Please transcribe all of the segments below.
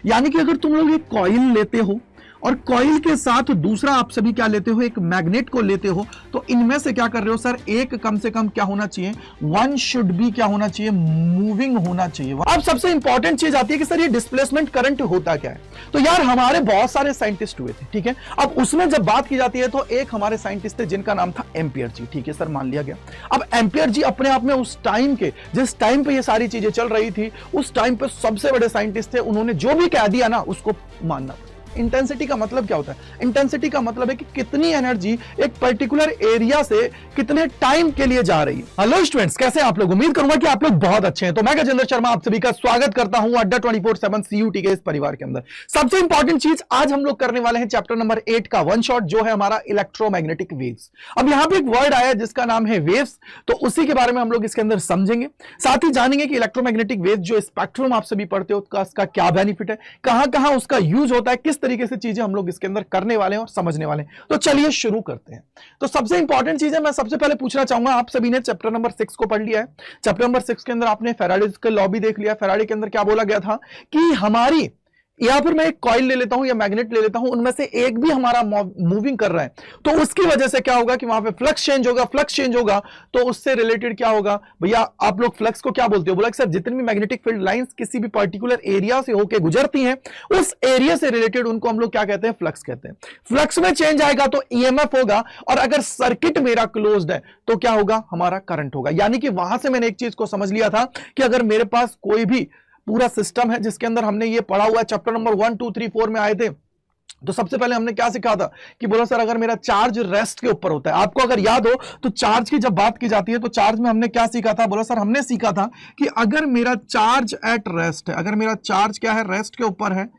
यानी कि अगर तुम लोग एक कॉइल लेते हो और कॉइल के साथ दूसरा आप सभी क्या लेते हो, एक मैग्नेट को लेते हो, तो इनमें से क्या कर रहे हो सर, एक कम से कम क्या होना चाहिए, वन शुड बी क्या होना चाहिए, मूविंग होना चाहिए। अब सबसे इंपॉर्टेंट चीज आती है कि सर ये डिस्प्लेसमेंट करंट होता क्या है। तो यार हमारे बहुत सारे साइंटिस्ट हुए थे, ठीक है। अब उसमें जब बात की जाती है तो एक हमारे साइंटिस्ट थे जिनका नाम था एम्पियर जी, ठीक है सर, मान लिया गया। अब एम्पियर जी अपने आप में उस टाइम के, जिस टाइम पे ये सारी चीजें चल रही थी, उस टाइम पे सबसे बड़े साइंटिस्ट थे। उन्होंने जो भी कह दिया ना उसको मानना। इंटेंसिटी का मतलब क्या होता है? इंटेंसिटी का मतलब है कि कितनी एनर्जी एक पर्टिकुलर एरिया से कितने टाइम के लिए जा रही है। हेलो स्टूडेंट्स, कैसे हैं आप लोग? उम्मीद करूंगा कि आप लोग बहुत अच्छे हैं। तो मैं गजेंद्र शर्मा आप सभी का स्वागत करता हूं अड्डा 24/7 सीयूटी के इस परिवार के अंदर। सबसे इंपॉर्टेंट चीज आज हम लोग करने वाले हैं चैप्टर नंबर 8 का वन शॉट, जो है हमारा इलेक्ट्रोमैग्नेटिक वेव्स। अब यहां पे एक वर्ड आया जिसका नाम है वेव्स, तो उसी के बारे में हम लोग इसके अंदर समझेंगे। साथ ही जानेंगे कि इलेक्ट्रोमैग्नेटिक वेव जो स्पेक्ट्रम आप सभी पढ़ते हो उसका क्या बेनिफिट है, कहां उसका यूज होता है, किस तरीके से चीजें हम लोग इसके अंदर करने वाले हैं और समझने वाले हैं। तो चलिए शुरू करते हैं। तो सबसे इंपॉर्टेंट चीज है, मैं सबसे पहले पूछना चाहूंगा, आप सभी ने चैप्टर नंबर 6 को पढ़ लिया है। चैप्टर नंबर 6 के अंदर आपने फैराडे का लॉ भी देख लिया। फैराडे के अंदर क्या बोला गया था कि हमारी, या फिर मैं एक कॉइल ले लेता हूं या मैग्नेट ले लेता हूं, उनमें से एक भी हमारा मूविंग कर रहा है, तो उसकी वजह से क्या होगा कि वहां पे फ्लक्स चेंज होगा। फ्लक्स चेंज होगा तो उससे रिलेटेड क्या होगा भैया, आप लोग फ्लक्स को क्या बोलते हो? बोला कि सर जितनी भी मैग्नेटिक फील्ड लाइंस किसी भी पर्टिकुलर एरिया से होकर गुजरती हैं, उस एरिया से रिलेटेड उनको हम लोग क्या कहते हैं? फ्लक्स कहते हैं। फ्लक्स में चेंज आएगा तो ईएमएफ होगा, और अगर सर्किट मेरा क्लोज्ड है तो क्या होगा? हमारा करंट होगा। यानी कि वहां से मैंने एक चीज को समझ लिया था कि अगर मेरे पास कोई भी पूरा सिस्टम है जिसके अंदर हमने ये पढ़ा हुआ है, चैप्टर नंबर 1, 2, 3, 4 में आए थे, तो सबसे पहले हमने क्या सीखा था कि बोला सर अगर मेरा चार्ज रेस्ट के ऊपर होता है, आपको अगर याद हो तो चार्ज की जब बात की जाती है तो चार्ज में हमने क्या सीखा था? बोला सर हमने सीखा था कि अगर मेरा चार्ज एट रेस्ट है, अगर मेरा चार्ज क्या है, रेस्ट के ऊपर है,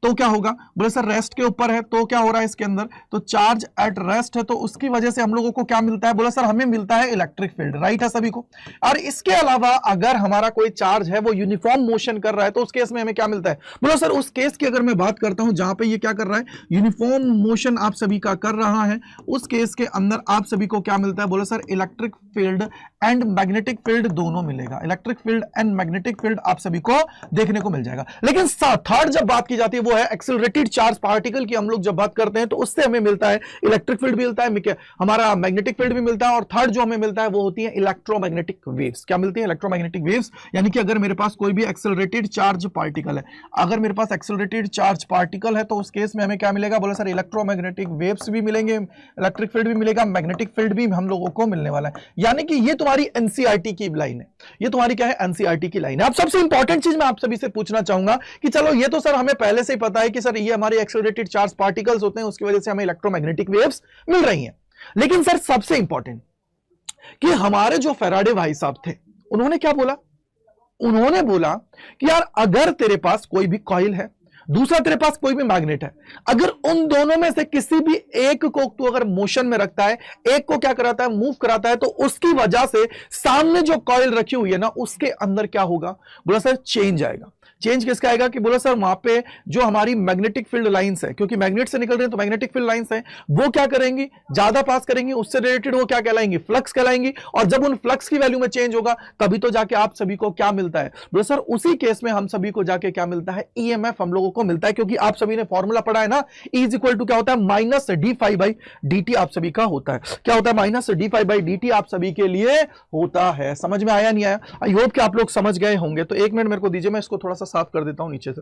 तो क्या होगा? बोले सर रेस्ट के ऊपर है तो क्या हो रहा है इसके अंदर, तो चार्ज एट रेस्ट है, तो उसकी वजह से हम लोगों को क्या मिलता है? बोला सर हमें मिलता है इलेक्ट्रिक फील्ड, राइट है सभी को। और इसके अलावा अगर हमारा कोई चार्ज है वो यूनिफॉर्म मोशन कर रहा है, तो उस केस में हमें क्या मिलता है? बोला सर उस केस की अगर मैं बात करता हूं जहां पे ये क्या कर रहा है, यूनिफॉर्म मोशन आप सभी का कर रहा है, उस केस के अंदर आप सभी को क्या मिलता है? बोला sir electric field and magnetic field दोनों मिलेगा। Electric field and magnetic field आप सभी को देखने को मिल जाएगा। लेकिन थर्ड जब बात की जाती है वो है एक्सेलरेटेड चार्ज पार्टिकल की। हम लोग जब बात करते हैं तो उससे हमें मिलता है इलेक्ट्रिक फील्ड भी मिलता है, हमारा मैग्नेटिक फील्ड भी मिलता है, और थर्ड जो हमें मिलता है वो होती है इलेक्ट्रोमैग्नेटिक वेव्स। क्या मिलती है? Electromagnetic waves. यानी कि अगर मेरे पास कोई भी एक्सेलरेटेड चार्ज पार्टिकल है, अगर मेरे पास एक्सेलरेटेड चार्ज पार्टिकल है, तो उस केस में हमें क्या मिलेगा? बोला सर इलेक्ट्रोमैग्नेटिक वेव्स भी मिलेंगे, इलेक्ट्रिक फील्ड भी मिलेगा, मैग्नेटिक फील्ड भी हम लोगों को मिलने वाला है। यानी कि ये तुम्हारी एनसीईआरटी की लाइन है, ये तुम्हारी क्या है? एनसीईआरटी की लाइन है। अब सबसे इंपॉर्टेंट चीज मैं आप सभी से पूछना चाहूंगा कि चलो ये तो सर हमें पहले से ही पता है कि सर ये हमारे एक्सेलरेटेड चार्ज पार्टिकल्स होते हैं, उसकी वजह से हमें इलेक्ट्रोमैग्नेटिक वेव्स मिल रही हैं। लेकिन सर सबसे इंपॉर्टेंट कि हमारे जो फैराडे भाई साहब थे, उन्होंने क्या बोला? उन्होंने बोला कि यार अगर तेरे पास कोई भी कॉइल है, दूसरा तेरे पास कोई भी मैग्नेट है, अगर उन दोनों में से किसी भी एक को तू अगर मोशन में रखता है, एक को क्या कराता है? मूव कराता है, तो उसकी वजह से सामने जो कॉइल रखी हुई है ना, उसके अंदर क्या होगा? बोला सर चेंज आएगा। चेंज किसका आएगा? कि बोला सर वहां पे जो हमारी मैग्नेटिक फील्ड लाइंस है, क्योंकि मैग्नेट से निकल रहे हैं तो मैग्नेटिक फील्ड लाइंस है, वो क्या करेंगी? ज्यादा पास करेंगी, उससे रिलेटेड वो क्या कहलाएंगी? फ्लक्स कहलाएंगी। और जब उन फ्लक्स की वैल्यू में चेंज होगा तभी तो जाके आप सभी को क्या मिलता है? बोला सर उसी केस में हम सभी को जाके क्या मिलता है? ईएमएफ हम लोगों को मिलता है, क्योंकि आप सभी ने फॉर्मूला पढ़ा है ना, E इज इक्वल टू क्या होता है? माइनस d∅dt आप सभी का होता है। क्या होता है? माइनस d∅dt आप सभी के लिए होता है। समझ में आया नहीं आया? आई होप कि आप लोग समझ गए होंगे। तो एक मिनट मेरे को दीजिए, मैं इसको थोड़ा सा साफ कर देता हूं नीचे से।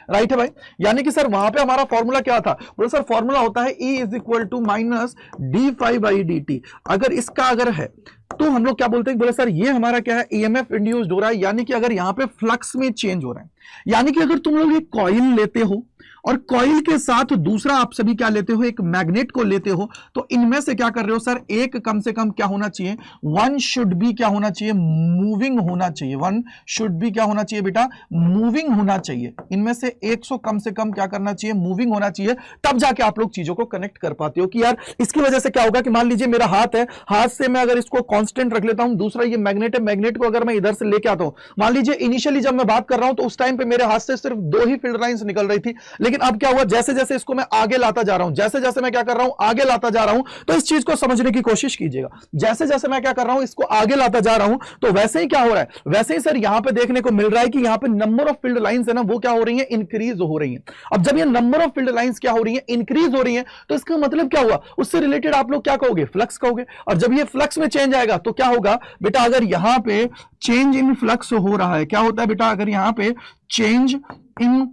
राइट है भाई। यानी कि सर वहां पे हमारा फॉर्मूला क्या था? बोलो सर फॉर्मूला होता है E is equal to minus d∅dt। अगर इसका अगर है तो हम लोग क्या बोलते हैं? बोले सर ये हमारा क्या है? ईएमएफ इंड्यूस्ड हो रहा है। यानी कि अगर यहां पे फ्लक्स में चेंज हो रहा है, यानी कि अगर तुम लोग एक कॉइल लेते हो और कॉइल के साथ दूसरा आप सभी क्या लेते हो? एक मैग्नेट को लेते हो, तो इनमें से क्या कर रहे हो सर? एक कम से कम क्या होना चाहिए? वन शुड बी क्या होना चाहिए? मूविंग होना चाहिए। वन शुड बी क्या होना चाहिए बेटा? मूविंग होना चाहिए। इनमें से 100 कम से कम क्या करना चाहिए? मूविंग होना चाहिए। तब जाके आप लोग चीजों को कनेक्ट कर पाते हो कि यार इसकी वजह से क्या होगा कि मान लीजिए मेरा हाथ है, हाथ से मैं अगर इसको कांस्टेंट रख लेता हूं, दूसरा ये मैग्नेट है, मैग्नेट को अगर मैं इधर से लेके आता हूं, मान लीजिए इनिशियली जब मैं बात कर रहा हूं तो उस टाइम टाइम पे मेरे हाथ से सिर्फ 2 ही फील्ड लाइंस निकल रही थी, लेकिन अब क्या हुआ, जैसे जैसे इसको मैं आगे लाता जा रहा हूं, जैसे जैसे मैं क्या कर रहा हूं, आगे लाता जा रहा हूं, तो इस चीज को समझने की कोशिश कीजिएगा। जैसे जैसे मैं क्या कर रहा हूं, इसको आगे लाता जा रहा हूं, तो वैसे ही क्या हो रहा है, वैसे ही सर यहां पे देखने को मिल रहा है कि यहां पे नंबर ऑफ फील्ड लाइंस है ना, वो क्या हो रही है, इंक्रीज हो रही है। अब जब ये नंबर ऑफ फील्ड लाइंस क्या हो रही है, इंक्रीज हो रही है, तो इसका मतलब क्या हुआ, उससे रिलेटेड आप लोग क्या कहोगे, फ्लक्स कहोगे। और जब ये फ्लक्स में चेंज आएगा तो क्या होगा बेटा, अगर यहां पे चेंज इन फ्लक्स हो रहा है, क्या होता है बेटा, अगर यहां पे चेंज इन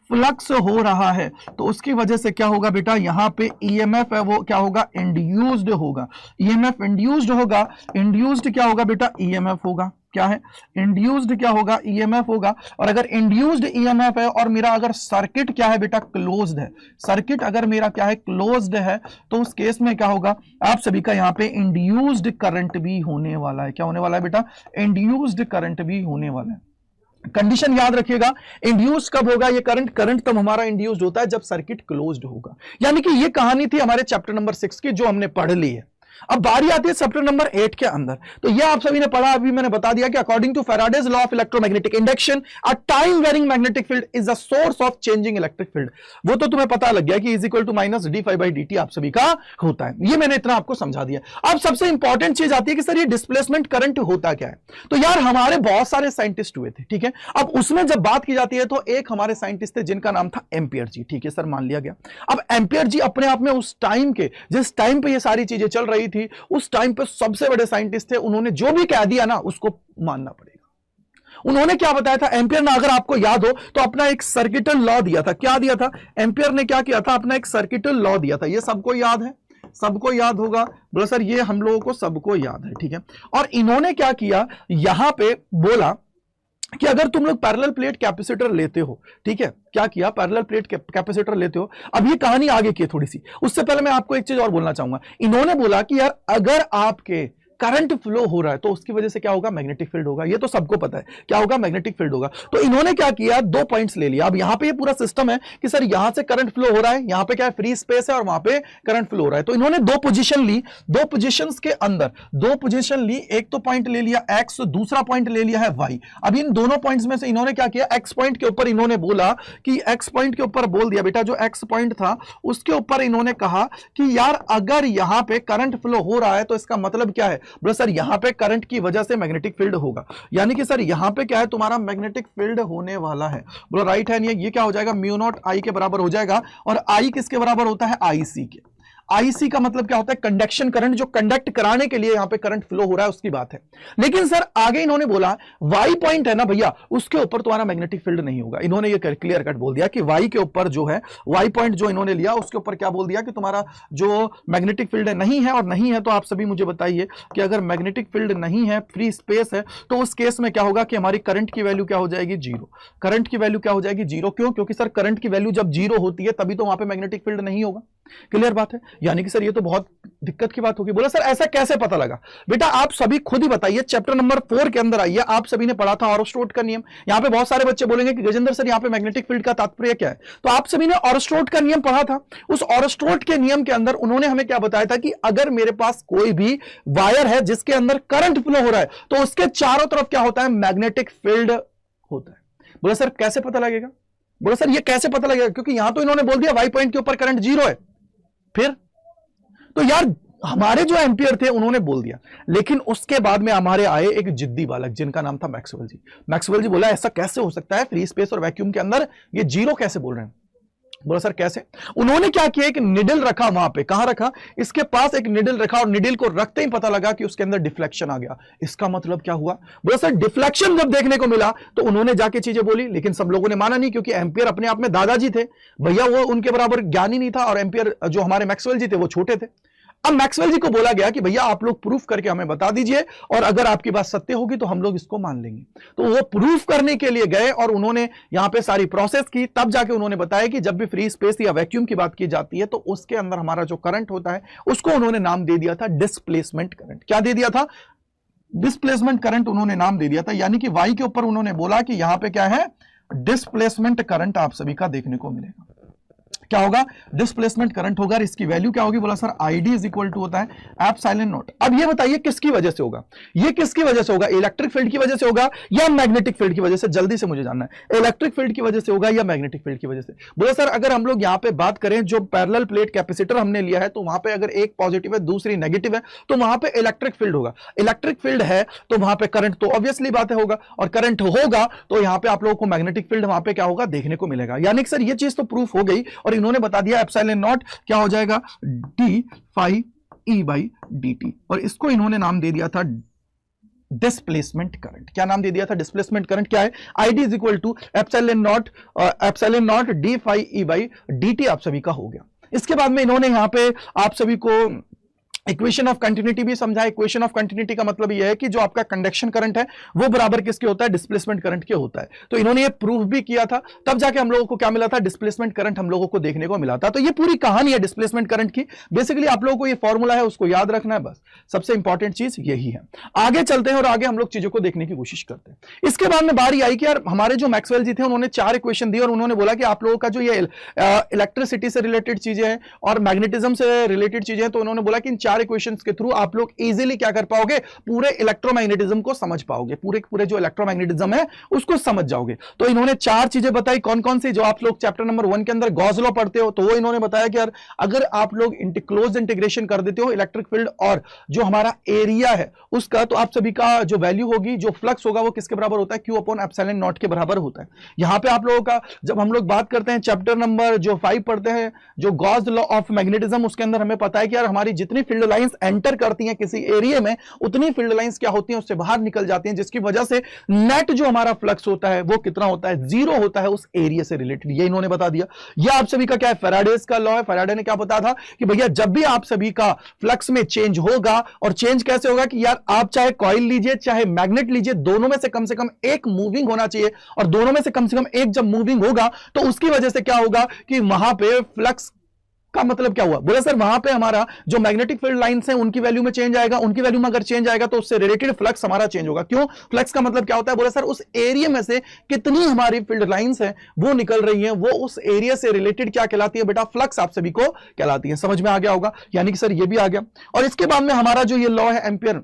फ्लक्स हो रहा है तो उसकी वजह से क्या होगा बेटा, यहां पे ईएमएफ है वो क्या होगा, इंड्यूस्ड होगा। ईएमएफ इंड्यूस्ड होगा, इंड्यूस्ड क्या होगा बेटा, ईएमएफ होगा। क्या है, इंड्यूस्ड क्या होगा, ईएमएफ होगा। और अगर इंड्यूस्ड ईएमएफ है और मेरा अगर सर्किट क्या है बेटा, क्लोज्ड है, सर्किट अगर मेरा क्या है, क्लोज्ड है, तो उस केस में क्या होगा, आप सभी का यहां पे इंड्यूस्ड करंट भी होने वाला है। क्या होने वाला है बेटा, इंड्यूस्ड करंट भी होने वाला है। कंडीशन याद रखिएगा, इंड्यूस कब होगा ये करंट तब हमारा इंड्यूस्ड होता है जब सर्किट क्लोज्ड होगा। यानी कि ये कहानी थी हमारे चैप्टर नंबर 6 की, जो हमने पढ़ ली है। अब बारी आती है चैप्टर नंबर 8 के अंदर। तो ये आप सभी ने पढ़ा, अभी मैंने बता दिया कि according to Faraday's law of electromagnetic induction, a time varying magnetic field is the source of changing electric field. वो तो तुम्हें पता लग गया कि is equal to minus d∅dt आप सभी का होता है। ये मैंने इतना आपको समझा दिया। अब सबसे इंपॉर्टेंट चीज आती है कि सर ये डिस्प्लेसमेंट करंट होता क्या है। तो यार हमारे बहुत सारे साइंटिस्ट हुए थे, ठीक है। अब उसमें जब बात की जाती है तो एक हमारे साइंटिस्ट थे जिनका नाम था एम्पियर जी, ठीक है सर, मान लिया गया। अब एम्पियर जी अपने आप में उस टाइम के, जिस टाइम पे ये सारी चीजें चल रही थी, उस टाइम पे सबसे बड़े साइंटिस्ट थे। उन्होंने जो भी कह दिया ना उसको मानना पड़ेगा। उन्होंने क्या बताया था एम्पियर ने, अगर आपको याद हो तो अपना एक सर्किटल लॉ दिया था। क्या दिया था एम्पियर ने, क्या किया था, अपना एक सर्किटल लॉ दिया था। ये सबको याद है, सबको याद होगा, बोला सर ये हम लोगों को सबको याद है, ठीक है। और इन्होंने क्या किया, यहां पे बोला कि अगर तुम लोग पैरेलल प्लेट कैपेसिटर लेते हो, ठीक है, क्या किया, पैरेलल प्लेट कैपेसिटर लेते हो। अब ये कहानी आगे की है थोड़ी सी, उससे पहले मैं आपको एक चीज और बोलना चाहूंगा। इन्होंने बोला कि यार अगर आपके करंट फ्लो हो रहा है तो उसकी वजह से क्या होगा, मैग्नेटिक फील्ड होगा। ये तो सबको पता है, क्या होगा, मैग्नेटिक फील्ड होगा। तो इन्होंने क्या किया, 2 पॉइंट्स ले लिया। अब यहां पे ये पूरा सिस्टम है कि सर यहां से करंट फ्लो हो रहा है, यहां पे क्या है, फ्री स्पेस है, और वहां पे करंट फ्लो हो रहा है। तो इन्होंने 2 पोजीशन ली, 2 पोजीशंस के अंदर 2 पोजीशन ली। एक तो पॉइंट ले लिया एक्स, दूसरा पॉइंट ले लिया है वाई। अब इन दोनों पॉइंट्स में से इन्होंने क्या किया, एक्स पॉइंट के ऊपर इन्होंने बोला कि एक्स पॉइंट के ऊपर बोल दिया बेटा, जो एक्स पॉइंट था उसके ऊपर इन्होंने कहा कि यार अगर यहां पे करंट फ्लो हो रहा है तो इसका मतलब क्या है, बोला सर यहां पे करंट की वजह से मैग्नेटिक फील्ड होगा। यानी कि सर यहां पे क्या है, तुम्हारा मैग्नेटिक फील्ड होने वाला है। बोलो राइट है नहीं, ये क्या हो जाएगा, म्यू नॉट आई के बराबर हो जाएगा। और आई किसके बराबर होता है, आई सी के। आईसी का मतलब क्या होता है, कंडक्शन करंट, जो कंडक्ट कराने के लिए यहां पे करंट फ्लो हो रहा है उसकी बात है। लेकिन सर आगे इन्होंने बोला वाई पॉइंट है ना भैया, उसके ऊपर तुम्हारा मैग्नेटिक फील्ड नहीं होगा। इन्होंने ये क्लियर कट बोल दिया कि वाई के ऊपर जो है, वाई पॉइंट जो इन्होंने लिया उसके ऊपर क्या बोल दिया कि तुम्हारा जो मैग्नेटिक फील्ड है नहीं है। और नहीं है तो आप सभी मुझे बताइए कि अगर मैग्नेटिक फील्ड नहीं है, फ्री स्पेस है, तो उस केस में क्या होगा कि हमारी करंट की वैल्यू क्या हो जाएगी, जीरो। करंट की वैल्यू क्या हो जाएगी, जीरो। क्यों, क्योंकि सर करंट की वैल्यू जब जीरो होती है तभी तो वहां पे मैग्नेटिक फील्ड नहीं होगा। क्लियर बात है। यानी कि सर ये तो बहुत दिक्कत की बात होगी। बोला सर ऐसा कैसे पता लगा, बेटा आप सभी खुद ही बताइए। चैप्टर नंबर 4 के अंदर आइए, आप सभी ने पढ़ा था ऑरस्ट्रोट का नियम। यहां पे बहुत सारे बच्चे बोलेंगे कि गजेंद्र सर यहां पे मैग्नेटिक फील्ड का तात्पर्य क्या है। तो आप सभी ने ऑरस्ट्रोट का नियम पढ़ा था। उस ऑरस्ट्रोट के नियम के अंदर उन्होंने हमें क्या बताया था कि अगर मेरे पास कोई भी वायर है जिसके अंदर करंट फ्लो हो रहा है तो उसके चारों तरफ क्या होता है, मैग्नेटिक फील्ड होता है। बोला सर कैसे पता लगेगा, बोला सर ये कैसे पता लगेगा, क्योंकि यहां तो इन्होंने बोल दिया वाई पॉइंट के ऊपर करंट जीरो है। फिर तो यार हमारे जो एम्पियर थे उन्होंने बोल दिया, लेकिन उसके बाद में हमारे आए एक जिद्दी बालक जिनका नाम था मैक्सवेल जी। मैक्सवेल जी बोला ऐसा कैसे हो सकता है, फ्री स्पेस और वैक्यूम के अंदर ये जीरो कैसे बोल रहे हैं। बोला सर कैसे। उन्होंने क्या किया, एक निडल रखा वहां पे, कहां रखा, इसके पास एक निडल रखा, और निडल को रखते ही पता लगा कि उसके अंदर डिफ्लेक्शन आ गया। इसका मतलब क्या हुआ, बोला सर डिफ्लेक्शन जब देखने को मिला तो उन्होंने जाके चीजें बोली, लेकिन सब लोगों ने माना नहीं, क्योंकि एम्पियर अपने आप में दादाजी थे भैया, वो उनके बराबर ज्ञानी नहीं था, और एम्पियर जो हमारे मैक्सवेल जी थे वो छोटे थे। अब मैक्सवेल जी को बोला गया कि भैया आप लोग प्रूफ करके हमें बता दीजिए, और अगर आपकी बात सत्य होगी तो हम लोग इसको मान लेंगे। तो वो प्रूफ करने के लिए गए और उन्होंने यहां पे सारी प्रोसेस की, तब जाके उन्होंने बताया कि जब भी फ्री स्पेस या वैक्यूम की बात की जाती है तो उसके अंदर हमारा जो करंट होता है उसको उन्होंने नाम दे दिया था डिस्प्लेसमेंट करंट। क्या दे दिया था, डिस्प्लेसमेंट करंट उन्होंने नाम दे दिया था। यानी कि वाई के ऊपर उन्होंने बोला कि यहां पे क्या है, डिस्प्लेसमेंट करंट आप सभी का देखने को मिलेगा। क्या होगा, डिस्प्लेसमेंट करंट होगा। इसकी वैल्यू क्या होगी, बोला sir ID is equal to होता है एप्सिलॉन नॉट। अब ये बताइए किसकी वजह से होगा, ये किसकी वजह से होगा, इलेक्ट्रिक फील्ड की वजह से होगा या मैग्नेटिक फील्ड की वजह से, जल्दी से मुझे जानना है, इलेक्ट्रिक फील्ड की वजह से होगा या मैग्नेटिक फील्ड की वजह से। बोला सर अगर हम लोग यहां पे बात करें, जो पैरेलल प्लेट कैपेसिटर हमने लिया है, तो वहां पे अगर एक पॉजिटिव है दूसरी नेगेटिव है, तो वहां पे इलेक्ट्रिक फील्ड होगा। इलेक्ट्रिक फील्ड है तो वहां पे करंट तो ऑब्वियसली बात है होगा, और करंट होगा तो यहां पे आप लोगों को मैग्नेटिक फील्ड वहां पे क्या होगा, देखने को मिलेगा। यानी कि सर ये चीज तो प्रूफ हो गई, और इन्होंने बता दिया एप्सिलॉन नॉट क्या हो जाएगा, D phi E by D T, और इसको इन्होंने नाम दे दिया था डिस्प्लेसमेंट करंट। क्या नाम दे दिया था, डिस्प्लेसमेंट करंट। क्या है, ID is equal to epsilon naught D phi E by D T आप सभी का हो गया। इसके बाद में इन्होंने यहां पे आप सभी को इक्वेशन ऑफ कंटिन्यूटी भी समझा। इक्वेशन ऑफ कंटिन्यूटी का मतलब यह है कि जो आपका कंडक्शन करंट है वो बराबर किसके होता है, डिस्प्लेसमेंट करंट के होता है। तो इन्होंने ये प्रूफ भी किया था, तब जाके हम लोगों को क्या मिला था, डिस्प्लेसमेंट करंट हम लोगों को देखने को मिला था। तो ये पूरी कहानी है डिस्प्लेसमेंट करंट की। बेसिकली आप लोगों को ये फॉर्मूला है उसको याद रखना है, बस सबसे इंपॉर्टेंट चीज यही है। आगे चलते हैं और आगे हम लोग चीजों को देखने की कोशिश करते हैं। इसके बाद में बारी आई कि यार हमारे जो मैक्सवेल जी थे उन्होंने 4 इक्वेशन दी, और उन्होंने बोला कि आप लोगों का जो ये इलेक्ट्रिसिटी से रिलेटेड चीजें हैं और मैग्नेटिज्म से रिलेटेड चीजें हैं, तो उन्होंने बोला कि इन 4 इक्वेशन के थ्रू आप लोग इजीली क्या कर पाओगे, पूरे इलेक्ट्रोमैग्नेटिज्म को समझ पाओगे, पूरे जो इलेक्ट्रोमैग्नेटिज्म है उसको समझ जाओगे। तो इन्होंने 4 चीजें बताई, कौन कौन सी, जो आप लोग चैप्टर नंबर 1 के अंदर गॉस लॉ पढ़ते हो, तो वो इन्होंने बताया कि यार अगर आप लोग क्लोज इंटीग्रेशन कर देते हो इलेक्ट्रिक फील्ड और जो हमारा एरिया है उसका, तो आप सभी का जो वैल्यू होगी, जो फ्लक्स होगा, वो किसके बराबर होता है, क्यू अपॉन एप्सिलॉन नॉट के बराबर होता है। यहां पे आप लोगों का जब हम लोग बात करते हैं चैप्टर नंबर जो 5 पढ़ते हैं, जो गॉस लॉ ऑफ मैग्नेटिज्म, उसके अंदर हमें पता है कि यार हमारी जितनी फील्ड लाइंस एंटर करती हैं किसी एरिया में, उतनी फील्ड लाइंस क्या होती हैं, उससे बाहर निकल जाती हैं, जिसकी वजह से नेट जो हमारा फ्लक्स होता है वो कितना होता है, 0 होता है उस एरिया से रिलेटेड। ये इन्होंने बता दिया। ये आप सभी का क्या है, फैराडेज का लॉ है। फैराडे ने क्या बताया था कि भैया जब भी आप सभी का फ्लक्स में चेंज होगा, और चेंज कैसे होगा कि यार आप चाहे कॉइल लीजिए चाहे मैग्नेट लीजिए, दोनों में से कम एक मूविंग होना चाहिए, और दोनों में से कम एक जब मूविंग होगा तो उसकी वजह से क्या होगा कि वहां पे फ्लक्स का मतलब क्या हुआ, बोला सर वहां पे हमारा जो मैग्नेटिक फील्ड लाइंस हैं उनकी वैल्यू में चेंज आएगा, उनकी वैल्यू में अगर चेंज आएगा तो उससे रिलेटेड फ्लक्स हमारा चेंज होगा। क्यों, फ्लक्स का मतलब क्या होता है, बोला सर उस एरिया में से कितनी हमारी फील्ड लाइंस हैं वो निकल रही हैं, वो उस एरिया से रिलेटेड क्या कहलाती है बेटा, फ्लक्स आप सभी को कहलाती है। समझ में आ गया होगा, यानी कि सर ये भी आ गया। और इसके बाद में हमारा जो ये लॉ है एम्पियर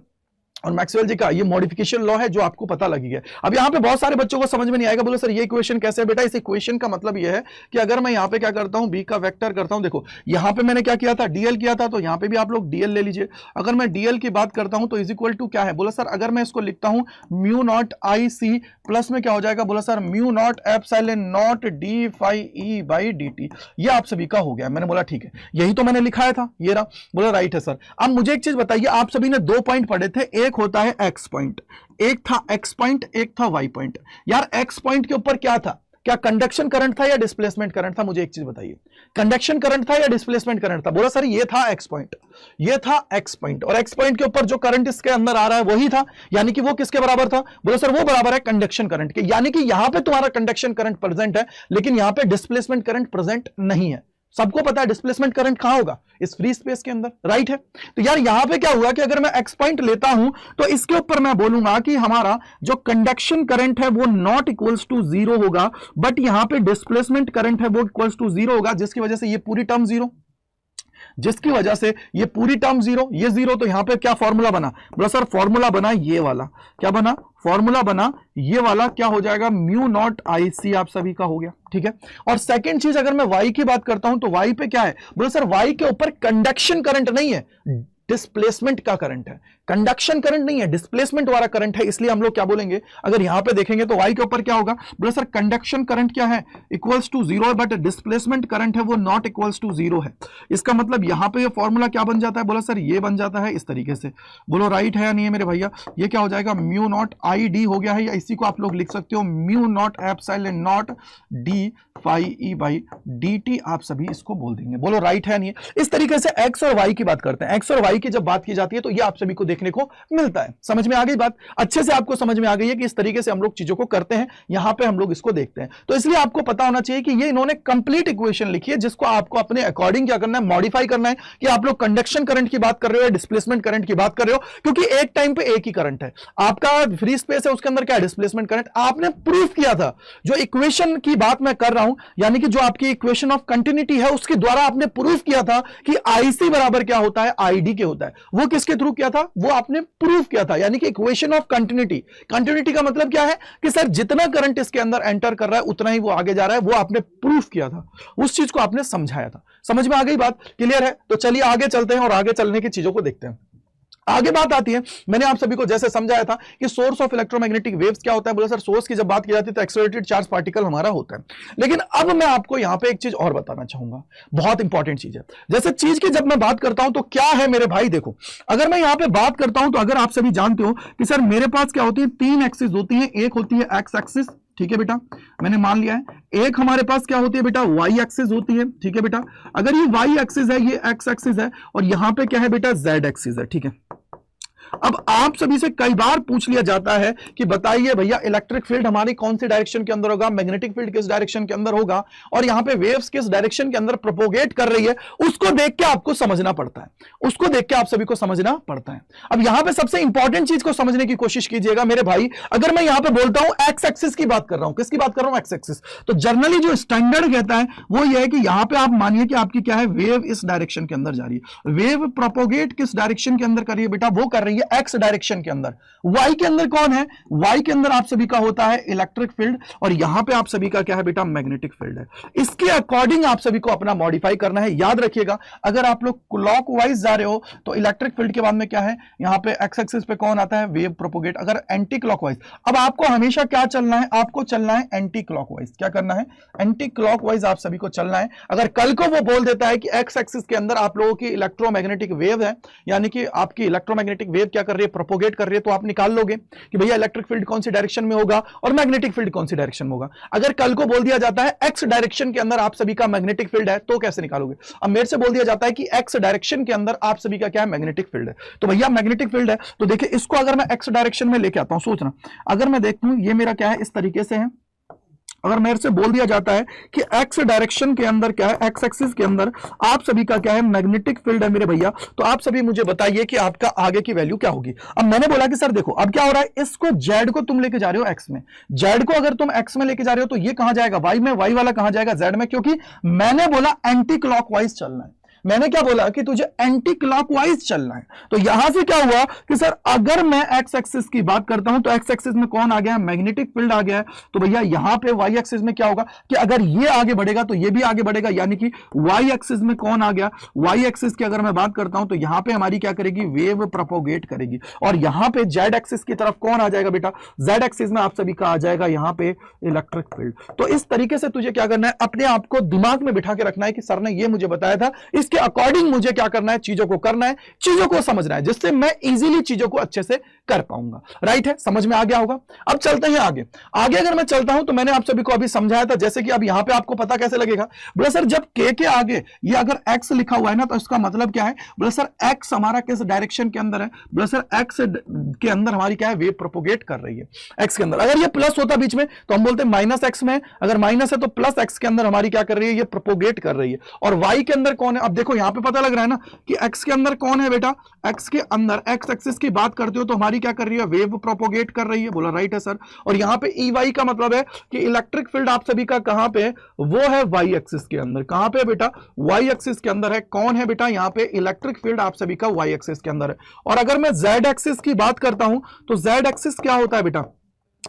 और मैक्सवेल जी का, ये मॉडिफिकेशन लॉ है जो आपको पता लगी है। अब यहां पे बहुत सारे बच्चों को समझ में नहीं आएगा, बोलो सर ये इक्वेशन कैसे है बेटा। इस इक्वेशन का मतलब ये है कि अगर मैं यहां पे क्या करता हूं, बी का वेक्टर करता हूं, देखो यहां पे मैंने क्या किया था, डीएल किया था, तो यहां पे भी आप लोग डीएल ले लीजिए। अगर मैं डीएल की बात करता हूं तो इज इक्वल टू क्या है, बोला सर अगर मैं इसको लिखता हूं mu naught I C plus में क्या हो जाएगा, बोला sir mu naught epsilon naught D phi E by D T. ये आप सभी का हो गया। मैंने बोला ठीक है, यही तो मैंने लिखाया था, ये रहा। बोला राइट है सर। अब मुझे एक चीज बताइए, आप सभी ने 2 पॉइंट पढ़े थे, एक होता है एक्स पॉइंट, एक था एक्स पॉइंट, एक था वाई पॉइंट। यार एक्स पॉइंट के ऊपर क्या था, क्या कंडक्शन करंट था या डिस्प्लेसमेंट करंट था, मुझे एक चीज बताइए, कंडक्शन करंट था या डिस्प्लेसमेंट करंट था। बोला सर ये था एक्स पॉइंट, ये था एक्स पॉइंट, और एक्स पॉइंट के ऊपर जो करंट इसके अंदर आ रहा है वही था, यानी कि वो किसके बराबर था, बोला सर वो बराबर है कंडक्शन करंट के। यानी कि यहां पे तुम्हारा कंडक्शन करंट प्रेजेंट है, लेकिन यहां पे डिस्प्लेसमेंट करंट प्रेजेंट नहीं है। सबको पता है डिस्प्लेसमेंट करंट कहां होगा, इस फ्री स्पेस के अंदर, राइट है। तो यार यहां पे क्या हुआ कि अगर मैं एक्स पॉइंट लेता हूं तो इसके ऊपर मैं बोलूंगा कि हमारा जो कंडक्शन करंट है वो नॉट इक्वल्स टू 0 होगा, बट यहां पे डिस्प्लेसमेंट करंट है वो इक्वल्स टू 0 होगा, जिसकी वजह से ये पूरी टर्म 0, जिसकी वजह से ये पूरी टर्म 0, ये 0। तो यहां पे क्या फॉर्मूला बना, बोला सर फॉर्मूला बना ये वाला, क्या बना, फॉर्मूला बना ये वाला, क्या हो जाएगा, म्यू नॉट आई सी आप सभी का हो गया, ठीक है। और सेकंड चीज अगर मैं वाई की बात करता हूं तो वाई पे क्या है, बोला सर वाई के ऊपर कंडक्शन करंट नहीं है, डिस्प्लेसमेंट का करंट है, कंडक्शन करंट नहीं है, डिस्प्लेसमेंट वाला करंट है। इसलिए हम लोग क्या बोलेंगे, अगर यहां पे देखेंगे तो y के ऊपर क्या होगा, बोले सर कंडक्शन करंट क्या है, equals to 0, but displacement current है वो नॉट इक्वल्स टू 0 है। इसका मतलब यहां पे ये फॉर्मूला क्या बन जाता है, बोला सर ये बन जाता है इस तरीके से। बोलो राइट है या नहीं है मेरे भैया। ये क्या हो जाएगा, म्यू नॉट आई डी हो गया है, या इसी को आप लोग लिख सकते हो mu naught epsilon naught D phi E by D T, आप सभी इसको बोल देंगे। बोलो राइट है नहीं है। इस तरीके से एक्स और वाई की बात करते हैं। एक्स और वाई की जब बात की जाती है तो ये आप सभी को देखने को मिलता है। समझ में आ गई बात? अच्छे से आपको समझ में आ गई है कि इस तरीके से हम लोग चीजों को करते हैं, यहां पे हम लोग इसको देखते हैं। तो इसलिए आपको पता होना चाहिए कि ये इन्होंने कंप्लीट इक्वेशन लिखी है, जिसको आपको अपने अकॉर्डिंग क्या करना है, मॉडिफाई करना है कि आप लोग कंडक्शन करंट की बात कर रहे हो या डिस्प्लेसमेंट करंट की बात कर रहे हो, क्योंकि एक टाइम पे एक ही करंट है। आपका फ्री स्पेस है, उसके अंदर क्या है, डिस्प्लेसमेंट करंट। आपने प्रूफ किया था, जो इक्वेशन की बात मैं कर रहा हूं, यानी कि जो आपकी इक्वेशन ऑफ कंटिन्यूटी है, उसके द्वारा आपने प्रूफ किया था कि आईसी बराबर क्या होता है, आईडी के होता है। वो किसके थ्रू किया था, वो आपने प्रूफ किया था, यानी कि इक्वेशन ऑफ कंटिन्यूटी। कंटिन्यूटी का मतलब क्या है कि सर जितना करंट इसके अंदर एंटर कर रहा है उतना ही वो आगे जा रहा है, वो आपने प्रूफ किया था, उस चीज को आपने समझाया था। समझ में आ गई बात? क्लियर है? तो चलिए आगे चलते हैं और आगे चलने की चीजों को देखते हैं। आगे बात आती है, मैंने आप सभी को जैसे समझाया था कि सोर्स ऑफ इलेक्ट्रोमैग्नेटिक वेव्स क्या होता है। बोला सर सोर्स की जब बात की जाती है तो एक्सेलरेटेड चार्ज पार्टिकल हमारा होता है। लेकिन अब मैं आपको यहां पे एक चीज और बताना चाहूंगा, बहुत इंपॉर्टेंट चीज है। जैसे चीज की जब मैं बात करता हूं तो क्या है मेरे भाई, देखो अगर मैं यहां पे बात करता हूं तो अगर आप सभी जानते हो कि सर मेरे पास क्या होती है, तीन एक्सिस होती है। एक होती है एक्स एक्सिस, ठीक है बेटा, मैंने मान लिया है। एक हमारे पास क्या होती है बेटा, वाई एक्सिस होती है, ठीक है बेटा। अगर ये वाई एक्सिस है, ये एक्स एक्सिस है, और यहां पे क्या है बेटा, जेड एक्सिस है, ठीक है। अब आप सभी से कई बार पूछ लिया जाता है कि बताइए भैया इलेक्ट्रिक फील्ड हमारी कौन सी डायरेक्शन के अंदर होगा, मैग्नेटिक फील्ड किस डायरेक्शन के अंदर होगा, और यहां पे वेव्स किस डायरेक्शन के अंदर प्रोपोगेट कर रही है, उसको देख के आपको समझना पड़ता है, उसको देख के आप सभी को समझना पड़ता है। अब यहां पे सबसे इंपॉर्टेंट चीज को समझने की कोशिश कीजिएगा मेरे भाई। अगर मैं यहां पे बोलता हूं एक्स एक्सिस की बात कर रहा हूं, किसकी बात कर रहा हूं, एक्स एक्सिस, तो जनरली जो स्टैंडर्ड कहता है वो ये है कि यहां पे आप मानिए कि आपकी क्या है, वेव इस डायरेक्शन के अंदर जा रही है। वेव प्रोपोगेट किस डायरेक्शन के अंदर कर रही है बेटा, वो कर रही है एक्स डायरेक्शन के अंदर। वाई के अंदर कौन है, वाई के अंदर आप सभी का होता है इलेक्ट्रिक फील्ड, और यहां पे आप सभी का क्या है बेटा, मैग्नेटिक फील्ड है। इसके अकॉर्डिंग आप सभी को अपना मॉडिफाई करना है। याद रखिएगा, अगर आप लोग क्लॉकवाइज जा रहे हो तो इलेक्ट्रिक फील्ड के बाद में क्या है, यहां पे एक्स एक्सिस पे कौन आता है, वेव प्रोपोगेट। अगर एंटी क्लॉकवाइज, अब आपको हमेशा क्या चलना है, आपको चलना है एंटी क्लॉकवाइज। क्या करना है, एंटी क्लॉकवाइज आप सभी को चलना है। अगर कल को वो बोल देता है कि एक्स एक्सिस के अंदर आप लोगों की इलेक्ट्रोमैग्नेटिक वेव है, यानी कि आपकी इलेक्ट्रोमैग्नेटिक वेव क्या कर रही है, प्रोपोगेट कर रही है, तो आप निकाल लोगे कि भैया इलेक्ट्रिक फील्ड कौन सी डायरेक्शन में होगा और मैग्नेटिक फील्ड कौन सी डायरेक्शन में होगा। अगर कल को बोल दिया जाता है एक्स डायरेक्शन के अंदर आप सभी का मैग्नेटिक फील्ड है, तो कैसे निकालोगे। अब मेरे से बोल दिया जाता है कि एक्स डायरेक्शन के अंदर आप सभी का क्या है, मैग्नेटिक फील्ड है, तो भैया मैग्नेटिक फील्ड है, तो देखिए इसको अगर मैं एक्स डायरेक्शन में लेके आता हूं, सोचना अगर मैं देखूं ये मेरा क्या है, इस तरीके से है। अगर मेरे से बोल दिया जाता है कि एक्स डायरेक्शन के अंदर क्या है, एक्स एक्सिस के अंदर आप सभी का क्या है, मैग्नेटिक फील्ड है मेरे भैया, तो आप सभी मुझे बताइए कि आपका आगे की वैल्यू क्या होगी। अब मैंने बोला कि सर देखो अब क्या हो रहा है, इसको जेड को तुम लेके जा रहे हो एक्स में, जेड को अगर तुम एक्स में लेके जा रहे हो तो ये कहां जाएगा, वाई में, वाई वाला कहां जाएगा, जेड में, क्योंकि मैंने बोला एंटी क्लॉकवाइज चलना है। मैंने क्या बोला कि तुझे एंटी क्लॉकवाइज चलना है। तो यहां से क्या हुआ कि सर अगर मैं एक्स एक्सिस की बात करता हूं तो एक्स एक्सिस में कौन आ गया है, मैग्नेटिक फील्ड आ गया है। तो भैया यहां पे वाई एक्सिस में क्या होगा कि अगर ये आगे बढ़ेगा तो ये भी आगे बढ़ेगा, यानी कि वाई एक्सिस में कौन आ गया, वाई एक्सिस की अगर मैं बात करता हूं तो यहां पे हमारी क्या करेगी, वेव प्रोपोगेट करेगी, और यहां पे जेड एक्सिस की तरफ कौन आ जाएगा बेटा, जेड एक्सिस में आप सभी का आ जाएगा यहां पे इलेक्ट्रिक फील्ड। तो इस तरीके से तुझे क्या करना है, अपने आप को दिमाग में बिठा के रखना है कि सर ने ये मुझे बताया था, इसके अकॉर्डिंग मुझे क्या करना है, चीजों को करना है, चीजों को समझना है, जिससे मैं इजीली चीजों को अच्छे से कर पाऊंगा। राइट है, समझ में आ गया होगा। अब चलते हैं आगे। आगे अगर मैं चलता हूं तो मैंने आप सभी को अभी समझाया था, जैसे कि अब यहां पे आपको पता कैसे लगेगा, बोला सर जब के आगे ये अगर एक्स लिखा हुआ है ना, तो इसका मतलब क्या है, बोला सर एक्स हमारा किस डायरेक्शन के अंदर है, बोला सर एक्स के अंदर हमारी क्या है, वेव प्रोपोगेट कर रही है एक्स के अंदर। अगर ये प्लस होता बीच में तो हम बोलते माइनस एक्स में, अगर माइनस है तो प्लस एक्स के अंदर हमारी क्या कर रही है, ये प्रोपोगेट कर रही है। और वाई के अंदर कौन है, अब देखो यहां पे पता लग रहा है ना कि एक्स के अंदर कौन है बेटा, एक्स के अंदर एक्स एक्सिस की बात करते हो तो हमारी क्या कर रही है, वेव प्रोपोगेट कर रही है। बोला राइट है सर। और यहां पे ई वाई का मतलब है कि इलेक्ट्रिक फील्ड आप सभी का कहां पे, वो है वाई एक्सिस के अंदर। कहां पे बेटा, वाई एक्सिस के अंदर है। कौन है बेटा, यहां पे इलेक्ट्रिक फील्ड आप सभी का वाई एक्सिस के अंदर है। और अगर मैं जेड एक्सिस की बात करता हूं तो जेड एक्सिस क्या होता है बेटा,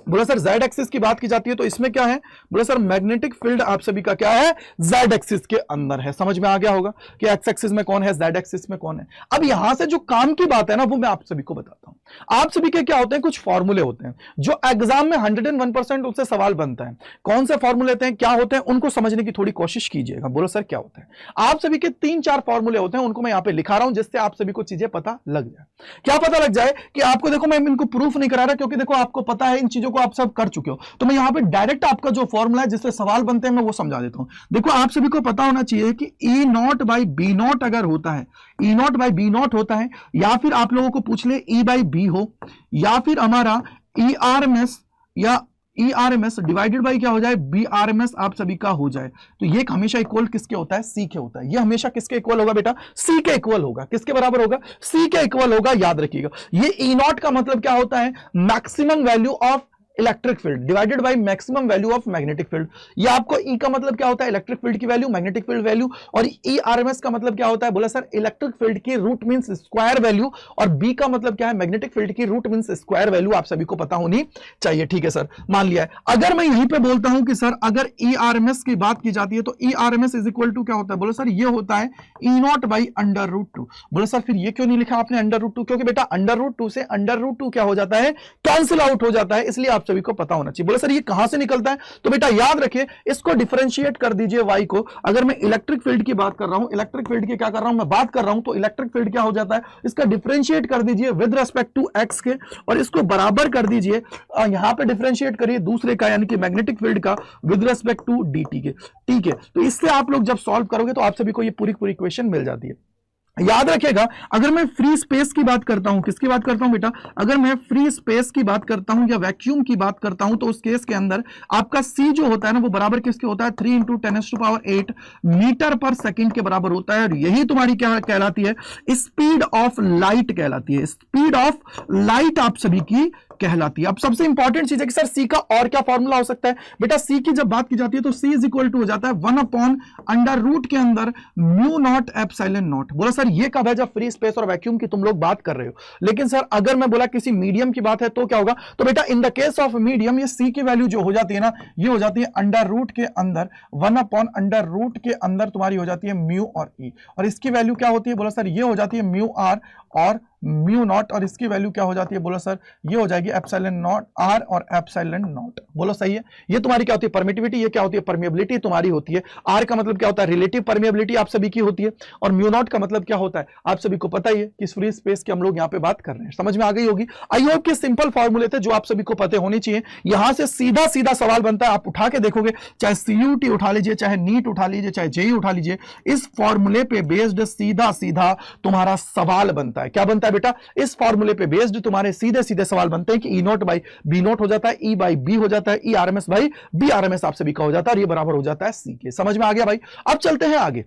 बोला सर जेड एक्सिस की बात की जाती है तो इसमें क्या है, बोला सर मैग्नेटिक फील्ड आप सभी का क्या है, जेड एक्सिस के अंदर है। समझ में आ गया होगा कि एक्स एक्सिस में कौन है, जेड एक्सिस में कौन है। अब यहां से जो काम की बात है ना, वो मैं आप सभी को बताता हूं। आप सभी के क्या होते हैं, कुछ फॉर्मूले होते हैं जो एग्जाम में 101% उससे सवाल बनता है। कौन से फॉर्मूले होते हैं, क्या होते हैं, उनको समझने की थोड़ी कोशिश कीजिएगा। बोलो सर क्या होता है। आप सभी के 3-4 फॉर्मूले होते हैं, उनको मैं यहां पे लिखा रहा हूं जिससे आप सभी को चीजें पता लग जाए। क्या पता लग जाए कि आपको, देखो मैं इनको प्रूफ नहीं करा रहा क्योंकि देखो आपको पता है इन चीजों चीजों को आप सब कर चुके हो, तो मैं यहाँ पे डायरेक्ट आपका जो फॉर्मूला है जिससे सवाल बनते हैं मैं वो समझा देता हूं। देखो आप सभी को पता होना चाहिए कि ई नॉट बाई बी नॉट अगर होता है, E naught by B not होता है, या फिर आप लोगों को पूछ ले ई बाई बी हो, या फिर हमारा ई आर एम एस या E R M S divided by क्या हो जाए, बी आर एम एस आप सभी का हो जाए, तो ये हमेशा इक्वल किसके होता है, सी के होता है। ये हमेशा किसके इक्वल होगा बेटा, सी के इक्वल होगा। किसके बराबर होगा, सी के इक्वल होगा, याद रखिएगा। ये ई नॉट का मतलब क्या होता है, maximum value of electric field divided by maximum value of magnetic field. ये आपको ई का मतलब क्या होता है, इलेक्ट्रिक फील्ड की वैल्यू, मैग्नेटिक फील्ड वैल्यू, और ई आरएमएस का मतलब क्या होता है, बोला सर इलेक्ट्रिक फील्ड की रूट मींस स्क्वायर वैल्यू, और बी का मतलब क्या है, मैग्नेटिक फील्ड की रूट मींस स्क्वायर वैल्यू। आप सभी को पता होनी चाहिए, ठीक है सर, मान लिया है। अगर मैं यहीं पे बोलता हूं कि सर अगर ई आरएमएस की बात की जाती है तो E RMS is equal to क्या होता है, बोलो सर ये होता है E naught by under root two. बोलो सर फिर ये क्यों नहीं लिखा आपने अंडर रूट टू, क्योंकि बेटा अंडर रूट टू से अंडर रूट टू क्या हो जाता है, कैंसिल आउट हो जाता है, इसलिए आप सभी को पता होना चाहिए। बोले सर ये कहां से निकलता है, तो बेटा याद रखिए इसको डिफरेंशिएट कर दीजिए y को। अगर मैं इलेक्ट्रिक फील्ड की बात कर रहा हूं, इलेक्ट्रिक फील्ड की क्या कर रहा हूं, मैं बात कर रहा हूं, तो इलेक्ट्रिक फील्ड क्या हो जाता है, इसका डिफरेंशिएट कर दीजिए विद रिस्पेक्ट टू x के, और इसको बराबर कर दीजिए, यहां पे डिफरेंशिएट करिए दूसरे का यानी कि मैग्नेटिक फील्ड का विद रिस्पेक्ट टू dt के, ठीक है। तो इससे आप लोग जब सॉल्व करोगे तो आप सभी को ये पूरी पूरी इक्वेशन मिल जाती है। याद रखिएगा अगर मैं फ्री स्पेस की बात करता हूं, किसकी बात करता हूं बेटा, अगर मैं फ्री स्पेस की बात करता हूं या वैक्यूम की बात करता हूं, तो उस केस के अंदर आपका सी जो होता है ना वो बराबर किसके होता है, 3 × 10⁸ मीटर पर सेकंड के बराबर होता है। और यही तुम्हारी क्या कहलाती है, स्पीड ऑफ लाइट कहलाती है, स्पीड ऑफ लाइट आप सभी की कहलाती है। अब सबसे इंपॉर्टेंट चीज है कि सर सी का और क्या फॉर्मूला हो सकता है, बेटा सी की जब बात की जाती है तो सी इज इक्वल टू हो जाता है 1/√, के अंदर म्यू नॉट एप्सिलॉन नॉट। बोला सर ये कब है, जब फ्री स्पेस और वैक्यूम की तुम लोग बात कर रहे हो। लेकिन सर अगर मैं बोला किसी मीडियम की बात है तो क्या होगा, तो बेटा in the case of medium ये सी की वैल्यू जो हो जाती है ना, ये हो जाती है √, के अंदर 1/√, के अंदर तुम्हारी हो जाती है म्यू और ई, और इसकी वैल्यू क्या होती है, बोला सर ये हो जाती है म्यू आर और म्यू नॉट, और इसकी वैल्यू क्या हो जाती है, बोलो सर ये हो जाएगी एप्सिलॉन नॉट आर और एप्सिलॉन नॉट। बोलो सही है। ये तुम्हारी क्या होती है, परमिटिविटी, ये क्या होती है, परमिएबिलिटी तुम्हारी होती है। आर का मतलब क्या होता है, रिलेटिव परमिएबिलिटी आप सभी की होती है, और म्यू नॉट का मतलब क्या होता है, आप सभी को पता ही है कि फ्री स्पेस की हम लोग यहाँ पे बात कर रहे हैं। समझ में आ गई होगी। आई होप के सिंपल फॉर्मूले थे जो आप सभी को पता होने चाहिए। यहां से सीधा सीधा सवाल बनता है, आप उठा के देखोगे, चाहे सीयूटी उठा लीजिए, चाहे नीट उठा लीजिए, चाहे जेई उठा लीजिए, इस फॉर्मूले पे बेस्ड सीधा सीधा तुम्हारा सवाल बनता है। क्या बनता है बेटा, इस फॉर्मूले पे बेस्ड तुम्हारे सीधे सीधे सवाल बनते हैं कि ई नॉट बाई बी नॉट हो जाता है, ई बाई बी हो जाता है, ई आरएमएस बाई बी आरएमएस आप सभी का हो जाता है, और ये बराबर हो जाता है सी के। समझ में आ गया भाई। अब चलते हैं आगे।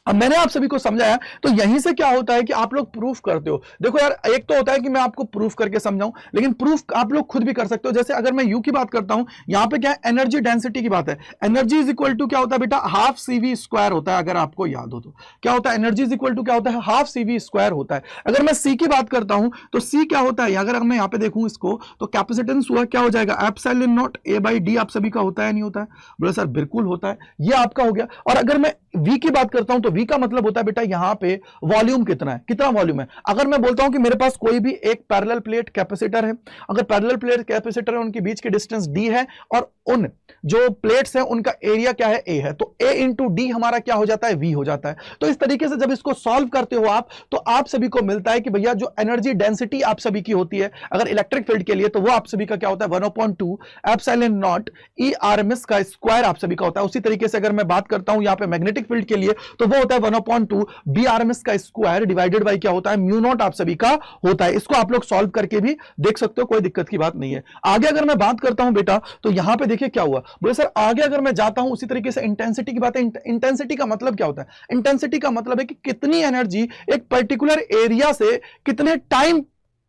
अब मैंने आप सभी को समझाया, तो यहीं से क्या होता है कि आप लोग प्रूफ करते हो। देखो यार, एक तो होता है कि मैं आपको प्रूफ करके समझाऊं, लेकिन प्रूफ आप लोग खुद भी कर सकते हो। जैसे अगर मैं यू की बात करता हूं, यहां पे क्या है, एनर्जी डेंसिटी की बात है। एनर्जी इज इक्वल टू क्या होता है बेटा, हाफ CV स्क्वायर होता है। अगर आपको याद हो तो क्या होता है, एनर्जी इज इक्वल टू क्या होता है, हाफ CV स्क्वायर होता है। अगर मैं सी की बात करता हूं तो सी क्या होता है, अगर मैं यहां पे देखूं इसको, तो कैपेसिटेंस हुआ क्या हो जाएगा, epsilon not A by D आप सभी का होता है नहीं होता है, बोले सर बिल्कुल होता है, ये आपका हो गया। और अगर मैं वी की बात करता हूं तो वी का मतलब होता है बेटा यहां पे वॉल्यूम कितना है, कितना वॉल्यूम है। अगर मैं बोलता हूं कि मेरे पास कोई भी एक पैरेलल प्लेट कैपेसिटर है, अगर पैरेलल प्लेट कैपेसिटर है, उनके बीच की डिस्टेंस d है, और उन जो प्लेट्स हैं उनका एरिया क्या है, a है, तो a इंटू डी हमारा क्या हो जाता है, v हो जाता है। तो इस तरीके से जब इसको सॉल्व करते हो आप, तो आप सभी को मिलता है कि भैया जो एनर्जी डेंसिटी आप सभी की होती है अगर इलेक्ट्रिक फील्ड के लिए, तो वो आप सभी का क्या होता है, 1/2 एप्सिलॉन नॉट ई आरएमएस का स्क्वायर आप सभी का होता है। उसी तरीके से अगर मैं बात करता हूं यहां पे मैग्नेटिक फील्ड के लिए, तो वो होता है 1/2 बी आरएमएस का स्क्वायर डिवाइडेड बाय क्या होता है, म्यू नॉट आप सभी का होता है। इसको आप लोग सॉल्व करके भी देख सकते हो, कोई दिक्कत की बात नहीं है। आगे अगर मैं बात करता हूं बेटा, तो यहां पे देखिए क्या हुआ, बोले सर आगे अगर मैं जाता हूं उसी तरीके से इंटेंसिटी की बात है। इंटेंसिटी का मतलब क्या होता है, इंटेंसिटी का मतलब है कि कितनी एनर्जी एक पर्टिकुलर एरिया से कितने टाइम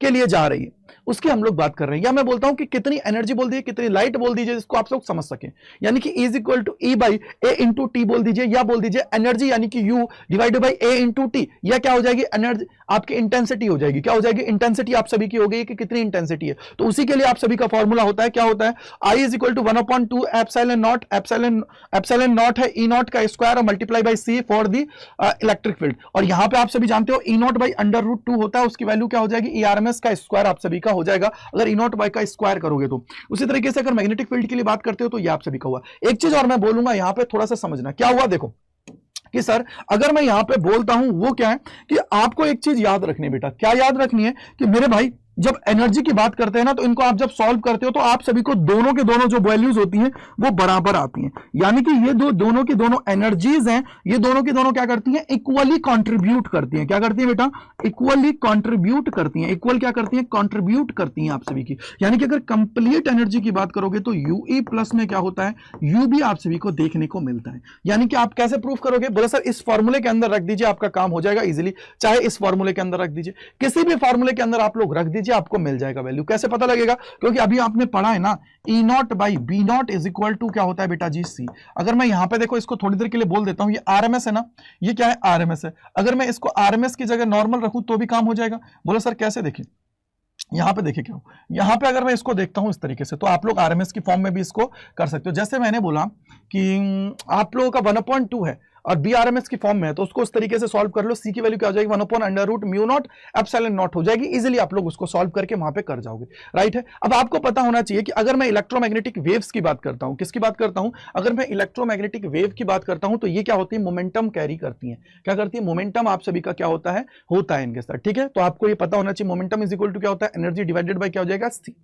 के लिए जा रही है, उसकी हम लोग बात कर रहे हैं। या मैं बोलता हूं कि कितनी एनर्जी बोल दीजिए, कितनी लाइट बोल दीजिए, जिसको आप लोग समझ सकें, यानी कि is equal to E by A into T बोल दीजिए, या बोल दीजिए एनर्जी यानी कि U divided by A into T, या क्या हो जाएगी, एनर्जी आपकी इंटेंसिटी हो जाएगी। क्या हो जाएगी, इंटेंसिटी आप सभी की हो गई कि कितनी इंटेंसिटी है। तो उसी के लिए आप सभी का फॉर्मूला होता है, क्या होता है, I is equal to 1/2 epsilon naught, epsilon naught है ई नॉट का स्क्वायर और multiply by C for the electric field. और यहां पे आप सभी जानते हो ई नॉट बाई √2 होता है, उसकी वैल्यू क्या हो जाएगी, ई आरएमएस का स्क्वायर आप सभी का हो जाएगा अगर ई नॉट बाई का स्क्वायर करोगे तो। उसी तरीके से अगर मैग्नेटिक फील्ड के लिए बात करते हो तो ये आप सभी का हुआ। एक चीज और मैं बोलूंगा यहां पे थोड़ा सा समझना, क्या हुआ देखो कि सर अगर मैं यहां पे बोलता हूं वो क्या है कि आपको एक चीज याद रखनी है बेटा, क्या याद रखनी है कि मेरे भाई जब एनर्जी की बात करते हैं ना, तो इनको आप जब सॉल्व करते हो तो आप सभी को दोनों के दोनों जो वैल्यूज होती हैं वो बराबर आती हैं, यानी कि ये दोनों की दोनों एनर्जीज हैं, ये दोनों की दोनों क्या करती हैं, इक्वली कंट्रीब्यूट करती हैं। क्या करती हैं बेटा, इक्वली कंट्रीब्यूट करती हैं। इक्वल क्या करती हैं, कंट्रीब्यूट करती हैं आप सभी की। यानी कि अगर कंप्लीट एनर्जी की बात करोगे तो यूई प्लस में क्या होता है, यू भी आप सभी को देखने को मिलता है। यानी कि आप कैसे प्रूफ करोगे, बोला सर इस फॉर्मूले के अंदर रख दीजिए, आपका काम हो जाएगा इजीली। चाहे इस फॉर्मूले के अंदर रख दीजिए, किसी भी फॉर्मूले के अंदर आप लोग रख दीजिए, आपको मिल जाएगा वैल्यू। कैसे पता लगेगा, क्योंकि अभी आपने पढ़ा है ना, E naught by B naught is equal to क्या होता है बेटा जी, सी। अगर मैं यहां पे देखो इसको थोड़ी देर के लिए बोल देता हूं, ये आरएमएस है ना, ये क्या है, आरएमएस है। अगर मैं इसको आरएमएस की जगह नॉर्मल रखूं तो भी काम हो जाएगा। बोलो सर कैसे, देखिए यहां पे देखिए क्या हो, यहां पे अगर मैं इसको देखता हूं इस तरीके से, तो आप लोग आरएमएस की फॉर्म में भी इसको कर सकते हो। जैसे मैंने बोला कि आप लोगों का 1/2 है और बीआरएमएस की फॉर्म में है, तो उसको उस तरीके से सॉल्व कर लो। सी की वैल्यू क्या हो जाएगी, 1/√μ0 एप्सिलॉन नॉट हो जाएगी। इजीली आप लोग उसको सॉल्व करके वहां पे कर जाओगे, राइट है। अब आपको पता होना चाहिए कि अगर मैं इलेक्ट्रोमैग्नेटिक वेव्स की बात करता हूं, किसकी बात करता हूं, अगर मैं इलेक्ट्रोमैग्नेटिक वेव की बात करता हूं, तो ये क्या होती है, मोमेंटम कैरी करती है। क्या करती है, मोमेंटम आप सभी का क्या होता है इनके साथ, ठीक है। तो आपको ये पता होना चाहिए मोमेंटम इज इक्वल टू क्या होता है, एनर्जी डिवाइडेड बाय क्या हो जाएगा, सी।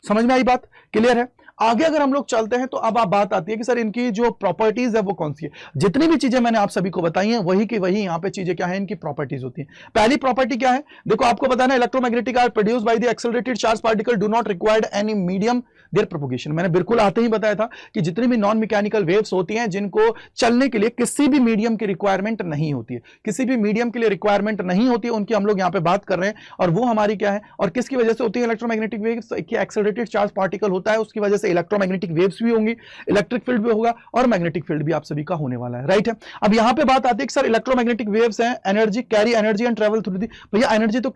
समझ में आई बात, क्लियर है। आगे अगर हम लोग चलते हैं तो अब आप बात आती है कि सर इनकी जो प्रॉपर्टीज है वो कौन सी है। जितनी भी चीजें मैंने आप सभी को बताई हैं वही की वही यहां पे चीजें क्या है, इनकी प्रॉपर्टीज होती हैं। पहली प्रॉपर्टी क्या है, देखो आपको बताना, electromagnetic are produced by the accelerated charge particle do not required any medium their propagation. मैंने बिल्कुल आते ही बताया था कि जितनी भी नॉन मैकेनिकल वेव्स होती हैं जिनको चलने के लिए किसी भी मीडियम की रिक्वायरमेंट नहीं होती है, किसी भी मीडियम के लिए रिक्वायरमेंट नहीं होती है, उनकी हम लोग यहां पे बात कर रहे हैं। और वो हमारी क्या है और किसकी वजह से होती है, इलेक्ट्रोमैग्नेटिक वेव्स की एक्सेलरेटेड चार्ज पार्टिकल होता है, उसकी वजह से इलेक्ट्रोमैग्नेटिक वेव्स भी होंगी, इलेक्ट्रिक फील्ड भी होगा और मैग्नेटिक फील्ड भी आप सभी का होने वाला है, राइट है। अब यहां पे बात आती है कि सर इलेक्ट्रोमैग्नेटिक वेव्स हैं, energy carry energy and travel through the, भैया एनर्जी तो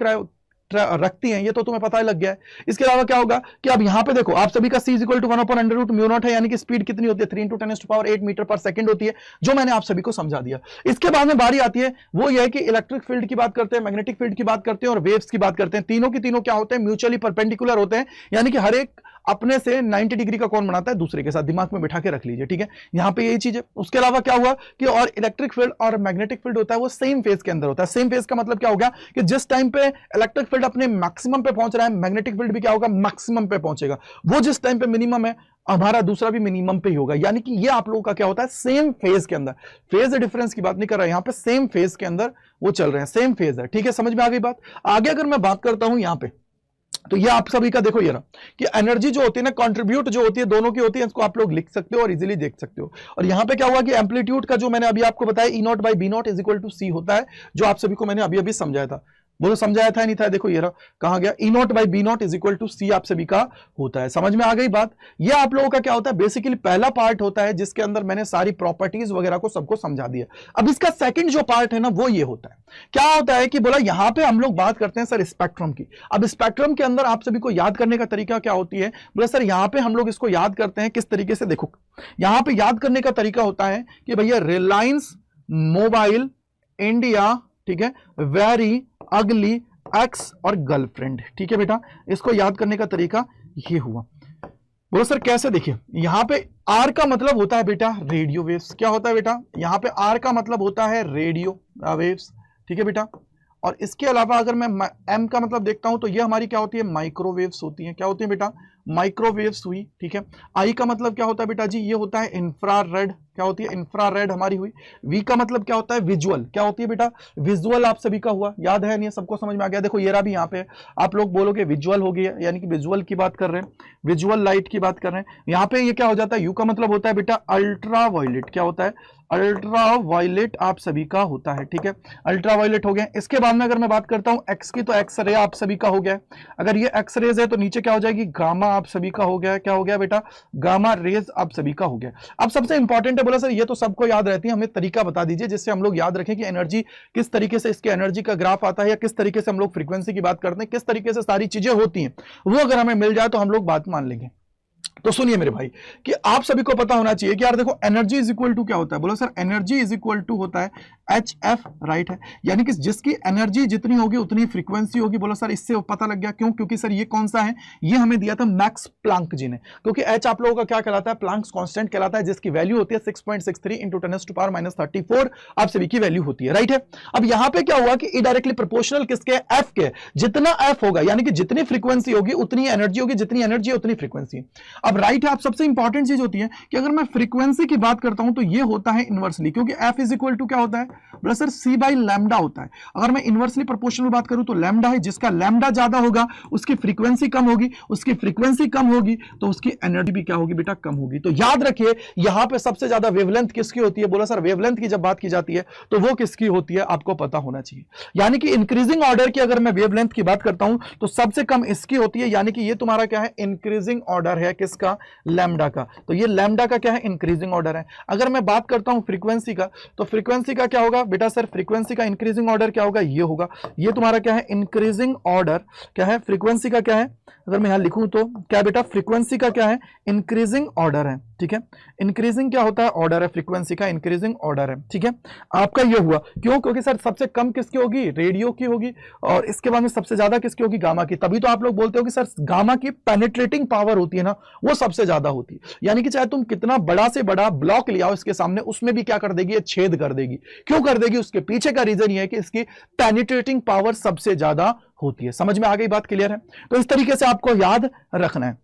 रखती हैं, ये तो तुम्हें पता ही लग गया है। इसके अलावा क्या होगा कि अब यहां पे देखो आप सभी का c इज इक्वल टू 1/√μ0 है, यानी कि स्पीड कितनी होती है, 3 × 10⁸ मीटर पर सेकंड होती है, जो मैंने आप सभी को समझा दिया। इसके बाद में बारी आती है वो ये है कि इलेक्ट्रिक फील्ड की बात करते हैं, मैग्नेटिक फील्ड की बात करते हैं और वेव्स की बात करते हैं। तीनों की तीनों क्या होते हैं, म्यूचुअली परपेंडिकुलर होते हैं, यानी कि हर एक अपने से 90 डिग्री का कोण बनाता है दूसरे के साथ, दिमाग में बिठा के रख लीजिए, ठीक है। यहां पे यही चीज है। उसके अलावा क्या हुआ कि और इलेक्ट्रिक फील्ड और मैग्नेटिक फील्ड होता है वो सेम फेज के अंदर होता है। सेम फेज का मतलब क्या हो गया कि जिस टाइम पे इलेक्ट्रिक फील्ड अपने मैक्सिमम पे पहुंच रहा है, मैग्नेटिक फील्ड भी क्या होगा, मैक्सिमम पे पहुंचेगा। वो जिस टाइम पे मिनिमम है, हमारा दूसरा भी मिनिमम पे ही होगा। यानी कि ये आप लोगों का क्या होता है, सेम फेज के अंदर, फेज डिफरेंस की बात नहीं कर रहा है यहां पे, सेम फेज के अंदर वो चल रहे हैं, सेम फेज है, ठीक है। समझ में आ गई बात। आगे अगर मैं बात करता हूं यहां पे, तो ये आप सभी का देखो ये रहा कि एनर्जी जो होती है ना, कंट्रीब्यूट जो होती है दोनों की होती है, इसको आप लोग लिख सकते हो और इजीली देख सकते हो। और यहां पे क्या हुआ कि एम्पलीट्यूड का जो मैंने अभी आपको बताया, E naught by B naught is equal to C होता है, जो आप सभी को मैंने अभी अभी समझाया था। वो समझाया था नहीं था, देखो ये रहा कहां गया, E naught by B naught is equal to C आप सभी का होता है। समझ में आ गई बात। ये आप लोगों का क्या होता है, बेसिकली पहला पार्ट होता है जिसके अंदर मैंने सारी प्रॉपर्टीज वगैरह को सबको समझा दिया। अब इसका सेकंड जो पार्ट है ना वो ये होता है, क्या होता है कि बोला यहां पे हम लोग बात करते हैं सर स्पेक्ट्रम की। अब स्पेक्ट्रम के अंदर आप सभी को याद करने का तरीका क्या होती है, बोला सर यहां पे हम लोग इसको याद करते हैं किस तरीके से, देखो यहां पे याद करने का तरीका होता है कि भैया रिलायंस मोबाइल इंडिया, ठीक है, वेरी अगली एक्स और गर्लफ्रेंड, ठीक है बेटा। इसको याद करने का तरीका ये हुआ। बोलो सर कैसे, देखिए यहां पे आर का मतलब होता है बेटा रेडियो वेव्स। क्या होता है बेटा, यहां पे आर का मतलब होता है रेडियो वेव्स, ठीक है बेटा। और इसके अलावा अगर मैं एम का मतलब देखता हूं तो ये हमारी क्या होती है, माइक्रोवेव्स होती हैं। क्या होती है बेटा, माइक्रोवेव्स हुई, ठीक है। आई का मतलब क्या होता है बेटा जी, ये होता है इंफ्रारेड। क्या होती है, इंफ्रारेड हमारी हुई। वी का मतलब क्या होता है, विजुअल। क्या होती है बेटा, विजुअल आप सभी का हुआ, याद है नहीं, सबको समझ में आ गया। देखो ये रहा भी यहाँ पे, आप लोग बोलोगे विजुअल हो गया, यानी कि विजुअल की बात कर रहे हैं, विजुअल लाइट की बात कर रहे हैं। यहाँ पे ये क्या हो जाता है, यू का मतलब होता है बेटा अल्ट्रा वायलेट। क्या होता है, अल्ट्रा वायलेट आप सभी का होता है, ठीक है। अल्ट्रा वायलेट हो गया। इसके बाद में अगर मैं बात करता हूं एक्स की, तो एक्स रे आप सभी का हो गया। अगर ये एक्स रेज है तो नीचे क्या हो जाएगी, गामा आप सभी का हो गया। क्या हो गया बेटा, गामा रेज आप सभी का हो गया। अब सबसे इंपॉर्टेंट है, बोला सर ये तो सबको याद रहती है, हमें तरीका बता दीजिए जिससे हम लोग याद रखें कि एनर्जी किस तरीके से, इसके एनर्जी का ग्राफ आता है या किस तरीके से हम लोग फ्रीक्वेंसी की बात करते हैं, किस तरीके से सारी चीजें होती हैं, वो अगर हमें मिल जाए तो हम लोग बात मान लेंगे। तो सुनिए मेरे भाई कि आप सभी को पता होना चाहिए कि यार देखो एनर्जी इज इक्वल टू क्या होता है, बोलो sir energy is equal to होता है एच एफ, राइट है, यानी कि जिसकी एनर्जी जितनी होगी उतनी फ्रीक्वेंसी होगी। बोलो सर इससे पता लग गया, क्यों? क्योंकि सर ये कौन सा है, ये हमें दिया था मैक्स प्लांक जी ने, क्योंकि एच आप लोगों का क्या कहलाता है, प्लांक्स कांस्टेंट कहलाता है, जिसकी वैल्यू होती है 6.63 इंटू 10⁻⁻34 आप सभी की वैल्यू होती है, राइट है। अब यहां पे क्या हुआ कि इनडायरेक्टली प्रोपोर्शनल किसके, एफ के, जितना एफ होगा यानी कि जितनी फ्रीक्वेंसी होगी उतनी एनर्जी होगी, जितनी एनर्जी उतनी फ्रीक्वेंसी। अब राइट है, आप सबसे इंपॉर्टेंट चीज होती है कि अगर मैं फ्रीक्वेंसी की बात करता हूं तो ये होता है इनवर्सली, क्योंकि एफ इज इक्वल टू क्या होता है, बोला सर सी बाई लैम्डा होता है। अगर मैं इनवर्सली प्रोपोर्शनल बात करूं तो लैम्डा है, जिसका लैम्डा ज्यादा होगा उसकी फ्रीक्वेंसी कम होगी, उसकी फ्रीक्वेंसी कम होगी तो उसकी एनर्जी भी क्या होगी बेटा, कम होगी। तो याद रखिए यहां पे सबसे ज्यादा वेवलेंथ किसकी होती है, बोला सर वेवलेंथ की जब बात की जाती है तो वो किसकी होती है, आपको पता होना चाहिए। यानी कि इंक्रीजिंग ऑर्डर की अगर मैं वेवलेंथ की बात करता हूं तो सबसे कम इसकी होती है, यानी कि ये तुम्हारा क्या है, इंक्रीजिंग ऑर्डर है किसका, लैम्डा का। तो ये लैम्डा का क्या है, इंक्रीजिंग ऑर्डर है। अगर मैं बात करता हूं फ्रीक्वेंसी का, तो फ्रीक्वेंसी का क्या होगा बेटा, सर फ्रीक्वेंसी का इंक्रीजिंग ऑर्डर क्या होगा, ये होगा, ये तुम्हारा क्या है, इंक्रीजिंग ऑर्डर क्या है, फ्रीक्वेंसी का क्या है, अगर मैं यहां लिखूं तो क्या बेटा, फ्रीक्वेंसी का क्या है, इंक्रीजिंग ऑर्डर है, ठीक है। इंक्रीजिंग क्या होता है, ऑर्डर है, फ्रीक्वेंसी का इंक्रीजिंग ऑर्डर है, ठीक है। आपका ये हुआ क्यों, क्योंकि सर सबसे कम किसकी होगी, रेडियो की होगी, और इसके बाद में सबसे ज्यादा किसकी होगी, गामा की। तभी तो आप लोग बोलते हो कि सर गामा की पेनिट्रेटिंग पावर होती है ना, वो सबसे ज्यादा होती है। यानी कि चाहे तुम कितना बड़ा से बड़ा ब्लॉक ले आओ इसके सामने, उसमें भी क्या कर देगी, ये छेद कर देगी। क्यों कर देगी, उसके पीछे का रीजन ये है कि इसकी पेनिट्रेटिंग पावर सबसे ज्यादा होती है। समझ में आ गई बात, क्लियर है। तो इस तरीके से आपको याद रखना है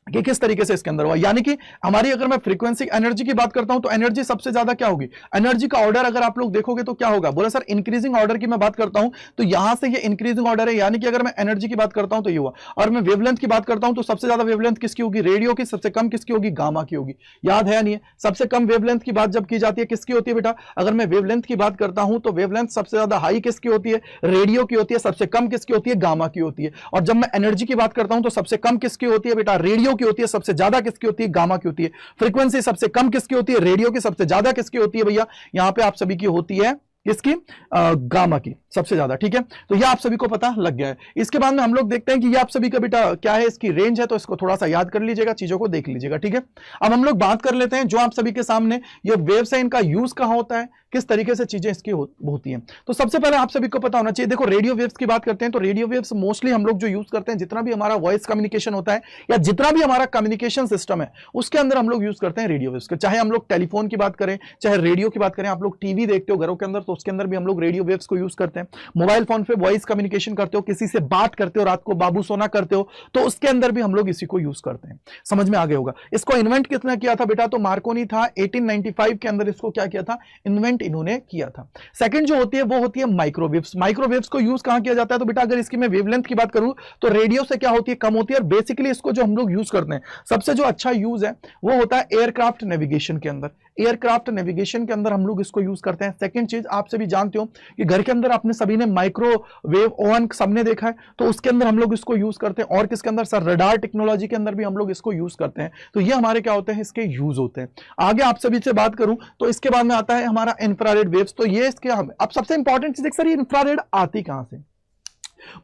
कि किस तरीके से इसके अंदर हुआ। यानी कि हमारी अगर मैं फ्रीक्वेंसी एनर्जी की बात करता हूं तो एनर्जी सबसे ज्यादा क्या होगी, एनर्जी का ऑर्डर अगर आप लोग देखोगे तो क्या होगा, बोला सर इंक्रीजिंग ऑर्डर की मैं बात करता हूं तो यहां से ये इंक्रीजिंग ऑर्डर है, यानी कि अगर मैं एनर्जी की बात करता हूं तो ये हुआ। और मैं वेवलेंथ की बात करता हूं तो सबसे ज्यादा वेवलेंथ किसकी होगी, रेडियो की, सबसे कम किसकी होगी, गामा की होगी। याद है या नहीं है, सबसे कम वेवलेंथ की बात जब की जाती है किसकी होती है बेटा, अगर मैं वेवलेंथ की बात करता हूं तो वेवलेंथ सबसे ज्यादा हाई किसकी होती है, रेडियो की होती है, सबसे कम किसकी होती है, गामा की होती है। और जब मैं एनर्जी की बात करता हूं तो सबसे कम किसकी होती है बेटा, रेडियो की होती है, सबसे ज्यादा किसकी होती है, गामा की होती है। फ्रीक्वेंसी सबसे कम किसकी होती है, रेडियो की, सबसे ज्यादा किसकी होती है भैया, यहां पे आप सभी की होती है किसकी, गामा की सबसे ज्यादा, ठीक है। तो ये आप सभी को पता लग गया है। इसके बाद में हम लोग देखते हैं कि ये आप सभी का बेटा क्या है, इसकी रेंज है, तो इसको थोड़ा सा याद कर लीजिएगा, चीजों को देख लीजिएगा, ठीक है। अब हम लोग बात कर लेते हैं जो आप सभी के सामने ये वेव्स है, इनका यूज कहां होता है, किस तरीके से चीजें इसकी होती हैं। तो सबसे पहले आप सभी को पता होना चाहिए, देखो रेडियो वेव्स की बात करते हैं तो रेडियो वेव्स मोस्टली हम लोग जो यूज करते हैं, जितना भी हमारा वॉइस कम्युनिकेशन होता है या जितना भी हमारा कम्युनिकेशन सिस्टम है उसके अंदर हम लोग यूज करते हैं रेडियो वेव्स। चाहे हम लोग टेलीफोन की बात करें, चाहे रेडियो की बात करें, आप लोग टीवी देखते हो घरों के अंदर तो उसके अंदर भी हम लोग रेडियो वेव्स को यूज करते हैं। मोबाइल फोन पे वॉइस कम्युनिकेशन करते हो, किसी से बात करते हो, रात को बाबू सोना करते हो, तो उसके अंदर भी हम लोग इसी को यूज करते हैं। समझ में आ गया होगा। इसको इन्वेंट किसने किया था बेटा, तो मार्कोनी था। 1895 के अंदर इसको क्या किया था, इन्वेंट इन्होंने किया था। सेकंड जो होती है वो होती है माइक्रोवेव्स। माइक्रोवेव्स को यूज कहां किया जाता है, तो बेटा अगर इसकी मैं वेवलेंथ की बात करूं तो रेडियो से क्या होती है, कम होती है। और बेसिकली इसको जो हम लोग यूज करते हैं, सबसे जो अच्छा यूज है वो होता है एयरक्राफ्ट नेविगेशन के अंदर। एयरक्राफ्ट नेविगेशन के अंदर हम लोग इसको यूज करते हैं। सेकंड चीज आप सभी जानते हो कि घर के अंदर आपने सभी ने माइक्रोवेव ओवन सबने देखा है, तो उसके अंदर हम लोग इसको यूज करते हैं। और किसके अंदर, सर रडार टेक्नोलॉजी के अंदर भी हम लोग इसको यूज करते हैं। तो ये हमारे क्या होते हैं, इसके यूज होते हैं। आगे आप सभी से बात करूं तो इसके बाद में आता है हमारा इंफ्रारेड वेव्स। तो ये इसके अब सबसे इंपॉर्टेंट चीज, सर ये इंफ्रारेड आती कहां से,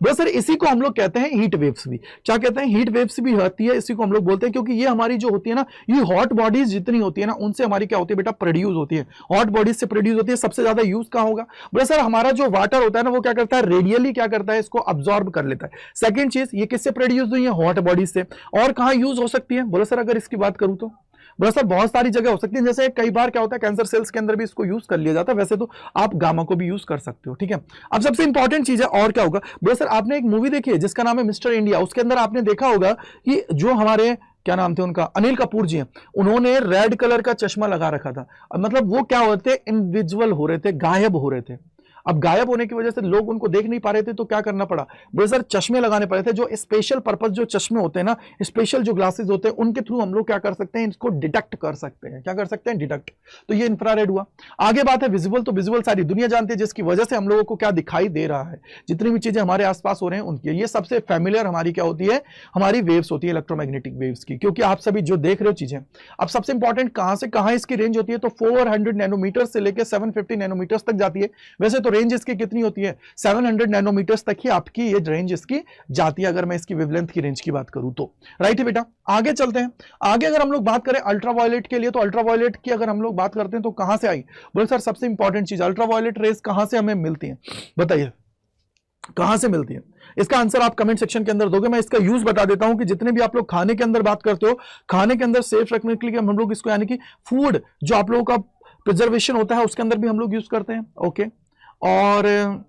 बस सर इसी को हम लोग कहते हैं हीट वेव्स भी। क्या कहते हैं, हीट वेव्स भी होती है, इसी को हम लोग बोलते हैं, क्योंकि ये हमारी जो होती है ना, ये हॉट बॉडीज जितनी होती है ना, उनसे हमारी क्या होती है बेटा, प्रोड्यूस होती है। हॉट बॉडीज से प्रोड्यूस होती है। सबसे ज्यादा यूज कहां होगा, बोले सर हमारा जो वाटर होता है ना, वो क्या करता है, रेडियली क्या करता है, इसको अब्सॉर्ब कर लेता है। सेकंड चीज, ये किससे प्रोड्यूस हुई है, हॉट बॉडीज से। और कहां यूज हो सकती है, बोले सर अगर इसकी बात करूं तो बोला सर बहुत सारी जगह हो सकती है। जैसे कई बार क्या होता है, कैंसर सेल्स के अंदर भी इसको यूज कर लिया जाता है। वैसे तो आप गामा को भी यूज कर सकते हो, ठीक है। अब सबसे इंपॉर्टेंट चीज है और क्या होगा, बोला सर आपने एक मूवी देखी है जिसका नाम है मिस्टर इंडिया। उसके अंदर आपने देखा होगा कि जो हमारे क्या नाम थे उनका, अनिल कपूर जी हैं, उन्होंने रेड कलर का चश्मा लगा रखा था। मतलब वो क्या होते, इनविजिबल हो रहे थे, गायब हो रहे थे। अब गायब होने की वजह से लोग उनको देख नहीं पा रहे थे, तो क्या करना पड़ा, बोले सर चश्मे लगाने पड़े थे। जो स्पेशल पर्पस जो चश्मे होते हैं ना, स्पेशल जो ग्लासेस होते हैं, उनके थ्रू हम लोग क्या कर सकते हैं, इसको डिटेक्ट कर सकते हैं। क्या कर सकते हैं, डिटेक्ट। तो ये इंफ्रारेड हुआ। आगे बात है विजिबल। तो विजिबल सारी दुनिया जानती है, जिसकी वजह से हम लोगों को क्या दिखाई दे रहा है, जितनी भी चीजें हमारे आसपास हो रहे हैं उनकी। ये सबसे फैमिलियर हमारी क्या होती है, हमारी वेव्स होती है, इलेक्ट्रोमैग्नेटिक वेव्स की, क्योंकि आप सभी जो देख रहे हो चीजें। अब सबसे इंपॉर्टेंट कहां से कहां इसकी रेंज होती है, तो 400 नैनोमीटर से लेकर 750 नैनोमीटर तक जाती है। वैसे तो रेंज इसकी कितनी होती है, 700 नैनोमीटर्स तक ही आपकी ये रेंज इसकी जाती है, अगर मैं इसकी वेवलेंथ की रेंज की बात करूं तो। राइट है बेटा, आगे चलते हैं। आगे अगर हम लोग बात करें अल्ट्रावायलेट के लिए, तो अल्ट्रावायलेट की अगर हम लोग बात करते हैं तो कहां से आई, बोले सर सबसे इंपॉर्टेंट चीज अल्ट्रावायलेट रेज कहां से हमें मिलती है, बताइए कहां से मिलती है? इसका आंसर आप कमेंट सेक्शन के अंदर दोगे। मैं इसका यूज बता देता हूं कि जितने भी आप लोग खाने के अंदर बात करते हो, खाने के अंदर सेफ रखने के लिए हम लोग इसको, यानी कि फूड जो आप लोगों का प्रिजर्वेशन होता है उसके अंदर भी हम लोग यूज करते हैं। ओके, और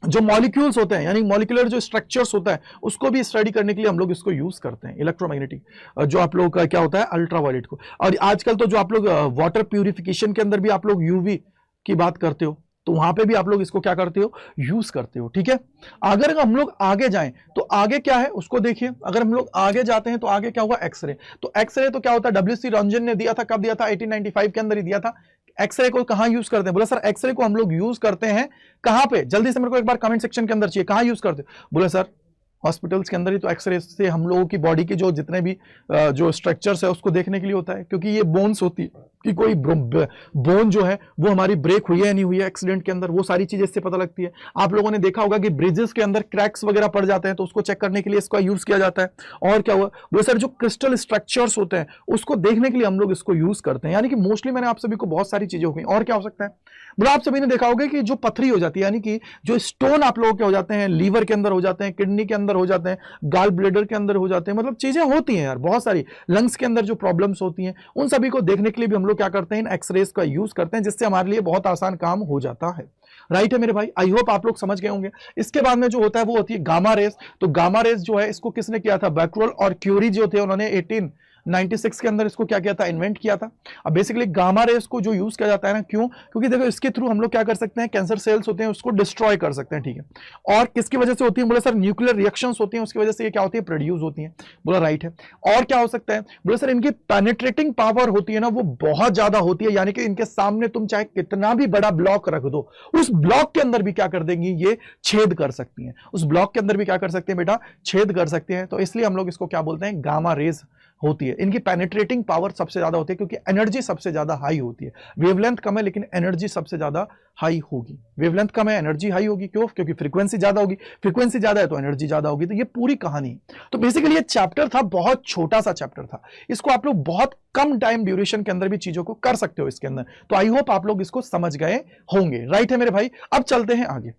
जो मॉलिक्यूल्स होते हैं यानी मॉलिक्यूलर जो स्ट्रक्चर्स होता है उसको भी स्टडी करने के लिए हम लोग इसको यूज करते हैं, इलेक्ट्रोमैग्नेटिक जो आप लोग का क्या होता है अल्ट्रावायलेट को। और आजकल तो जो आप लोग वाटर प्यूरिफिकेशन के अंदर भी आप लोग यूवी की बात करते हो, तो वहां पे भी आप लोग इसको क्या करते हो, यूज करते हो। ठीक है, अगर हम लोग आगे जाएं तो आगे क्या है उसको देखिए। अगर हम लोग आगे जाते हैं तो आगे क्या होगा, एक्सरे। तो एक्सरे तो क्या होता है, डब्ल्यूसी रंजन ने दिया था, कब दिया था, 1895 के अंदर ही दिया था। एक्सरे को कहां यूज करते हैं, बोला सर एक्सरे को हम लोग यूज करते हैं कहां पे, जल्दी से मेरे को एक बार कमेंट सेक्शन के अंदर चाहिए, कहां यूज करते हो? बोले सर हॉस्पिटल्स के अंदर ही तो एक्सरे से हम लोगों की बॉडी के जो जितने भी जो स्ट्रक्चर्स है उसको देखने के लिए होता है, क्योंकि ये बोन्स होती है कि कोई बोन जो है वो हमारी ब्रेक हुई है नहीं हुई है एक्सीडेंट के अंदर, वो सारी चीजें इससे पता लगती है। आप लोगों ने देखा होगा कि ब्रिजेस के अंदर क्रैक्स वगैरह पड़ जाते हैं तो उसको चेक करने के लिए इसका यूज किया जाता है। और क्या हुआ, वो सर जो क्रिस्टल स्ट्रक्चर्स होते हैं उसको देखने के लिए हम लोग इसको यूज करते हैं। यानी कि मोस्टली मैंने आप सभी को बहुत सारी चीजें हो गई। और क्या हो सकता है, बोला आप सभी ने देखा होगा कि जो पथरी हो जाती है, यानी कि जो स्टोन आप लोगों के हो जाते हैं, लीवर के अंदर हो जाते हैं, किडनी के अंदर हो जाते हैं, गाल ब्लेडर के अंदर हो जाते हैं, मतलब चीजें होती हैं यार बहुत सारी, लंग्स के अंदर जो प्रॉब्लम्स होती हैं उन सभी को देखने के लिए भी हम लोग क्या करते हैं, एक्सरेज का यूज करते हैं, जिससे हमारे लिए बहुत आसान काम हो जाता है। राइट है मेरे भाई, आई होप आप लोग समझ गए होंगे। इसके बाद में जो होता है वो होती है गामा रेस। तो गामा रेस जो है इसको किसने किया था, बैक्यूरेल और क्यूरी जो थे उन्होंने 1896 के अंदर इसको क्या किया था, इन्वेंट किया था। अब बेसिकली गामा रेस को जो यूज किया जाता है ना, क्यों, क्योंकि देखो इसके थ्रू हम लोग क्या कर सकते हैं, कैंसर सेल्स होते हैं उसको डिस्ट्रॉय कर सकते हैं। ठीक है, और किसकी वजह से होती है, बोला सर न्यूक्लियर रिएक्शंस होती हैं उसकी वजह से ये क्या होती है, प्रोड्यूस होती हैं। बोला राइट है। और क्या हो सकता है, बोला सर इनकी पेनिट्रेटिंग पावर होती है ना वो बहुत ज्यादा होती है, यानी कि इनके सामने तुम चाहे कितना भी बड़ा ब्लॉक रख दो, उस ब्लॉक के अंदर भी क्या कर देंगी, ये छेद कर सकती हैं, उस ब्लॉक के अंदर भी क्या कर सकते हैं बेटा, छेद कर सकते हैं। तो इसलिए हम लोग इसको क्या बोलते हैं, गामा रेज होती है। इनकी पेनिट्रेटिंग पावर सबसे ज्यादा होती है क्योंकि एनर्जी सबसे ज्यादा हाई होती है। वेवलेंथ कम है लेकिन एनर्जी सबसे ज्यादा हाई होगी। वेवलेंथ कम है, एनर्जी हाई होगी, क्यों, क्योंकि फ्रीक्वेंसी ज्यादा होगी, फ्रीक्वेंसी ज्यादा है तो एनर्जी ज्यादा होगी। तो ये पूरी कहानी। तो बेसिकली ये चैप्टर था, बहुत छोटा सा चैप्टर था, इसको आप लोग बहुत कम टाइम ड्यूरेशन के अंदर भी चीजों को कर सकते हो इसके अंदर। तो आई होप आप लोग इसको समझ गए होंगे। राइट है मेरे भाई, अब चलते हैं आगे।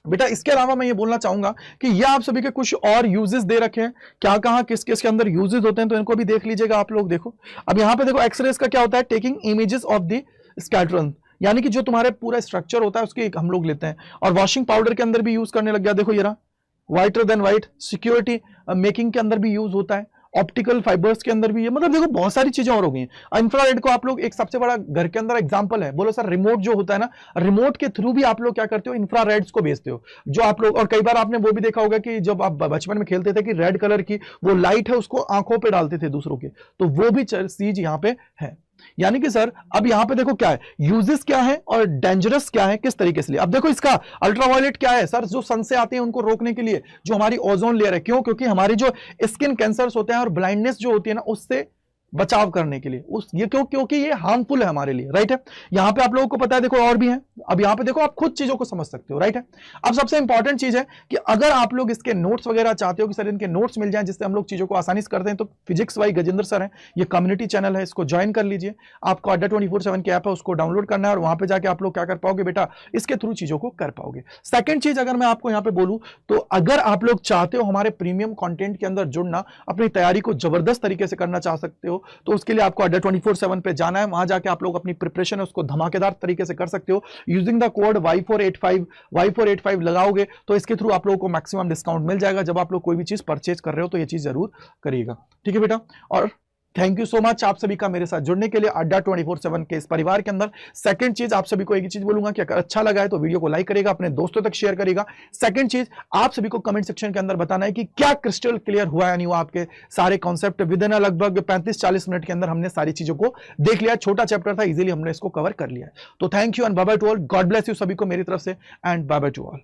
बेटा इसके अलावा मैं ये बोलना चाहूंगा कि ये आप सभी के कुछ और यूजेस दे रखे हैं, क्या कहां किस किस के अंदर यूजेस होते हैं, तो इनको भी देख लीजिएगा आप लोग। देखो अब यहां पे देखो एक्सरेज का क्या होता है, टेकिंग इमेजेस ऑफ द स्कैटरन, यानी कि जो तुम्हारे पूरा स्ट्रक्चर होता है उसकी हम लोग लेते हैं। और वॉशिंग पाउडर के अंदर भी यूज करने लग गया, देखो ये रहा, whiter than white, security making के अंदर भी यूज होता है, ऑप्टिकल फाइबर्स के अंदर भी है, मतलब देखो बहुत सारी चीजें और हो गई हैं। इंफ्रारेड को आप लोग एक सबसे बड़ा घर के अंदर एग्जांपल है, बोलो सर रिमोट जो होता है ना, रिमोट के थ्रू भी आप लोग क्या करते हो, इंफ्रारेड्स को भेजते हो जो आप लोग। और कई बार आपने वो भी देखा होगा कि जब आप बचपन में खेलते थे कि रेड कलर की वो लाइट है उसको आंखों पे डालते थे दूसरों के, तो वो भी चीज यहाँ पे है। यानी कि सर अब यहां पे देखो क्या है, यूजेस क्या है और डेंजरस क्या है, किस तरीके से। अब देखो इसका अल्ट्रावायलेट क्या है सर, जो सन से आते हैं उनको रोकने के लिए, जो हमारी ओजोन लेयर है, क्यों, क्योंकि हमारी जो स्किन कैंसर्स होते हैं और ब्लाइंडनेस जो होती है ना उससे बचाव करने के लिए, उस ये क्योंकि ये हार्मफुल है हमारे लिए। राइट है, यहां पे आप लोगों को पता है देखो और भी है। अब यहां पे देखो आप खुद चीजों को समझ सकते हो। राइट है, अब सबसे इंपॉर्टेंट चीज है कि अगर आप लोग इसके नोट्स वगैरह चाहते हो कि सर इनके नोट्स मिल जाएं जिससे हम लोग चीजों को आसानी से करते हैं, तो फिजिक्स वाई गजेंद्र सर हैं, ये कम्युनिटी चैनल है, इसको ज्वाइन कर लीजिए। आपको अड्डा 24/7 की ऐप है उसको डाउनलोड करना है और वहां पे जाके आप लोग क्या कर पाओगे बेटा, इसके थ्रू चीजों को कर पाओगे। सेकंड चीज अगर मैं आपको यहां पे बोलूं तो अगर आप लोग चाहते हो हमारे प्रीमियम कंटेंट के अंदर जुड़ना, अपनी तैयारी को जबरदस्त तरीके से करना चाह सकते हो, तो उसके लिए आपको अड्डा 24/7 पे जाना है। वहां जाके आप लोग अपनी प्रिपरेशन है उसको धमाकेदार तरीके से कर सकते हो। यूजिंग द कोड Y485 लगाओगे तो इसके थ्रू आप लोगों को मैक्सिमम डिस्काउंट मिल जाएगा जब आप लोग कोई भी चीज परचेज कर रहे हो, तो ये चीज जरूर करिएगा। ठीक है बेटा, और थैंक यू सो मच आप सभी का मेरे साथ जुड़ने के लिए अड्डा 24/7 के इस परिवार के अंदर। सेकंड चीज आप सभी को एक ही चीज बोलूंगा कि अगर अच्छा लगा है तो वीडियो को लाइक करेगा, अपने दोस्तों तक शेयर करेगा। सेकंड चीज आप सभी को कमेंट सेक्शन के अंदर बताना है कि क्या क्रिस्टल क्लियर हुआ या नहीं हुआ आपके सारे कॉन्सेप्ट। विद इन लगभग 35-40 मिनट के अंदर हमने सारी चीजों को देख लिया। छोटा चैप्टर था, इजीली हमने इसको कवर कर लिया है। तो thank you and bye bye to all, God bless you सभी को मेरी तरफ से, and bye bye to all.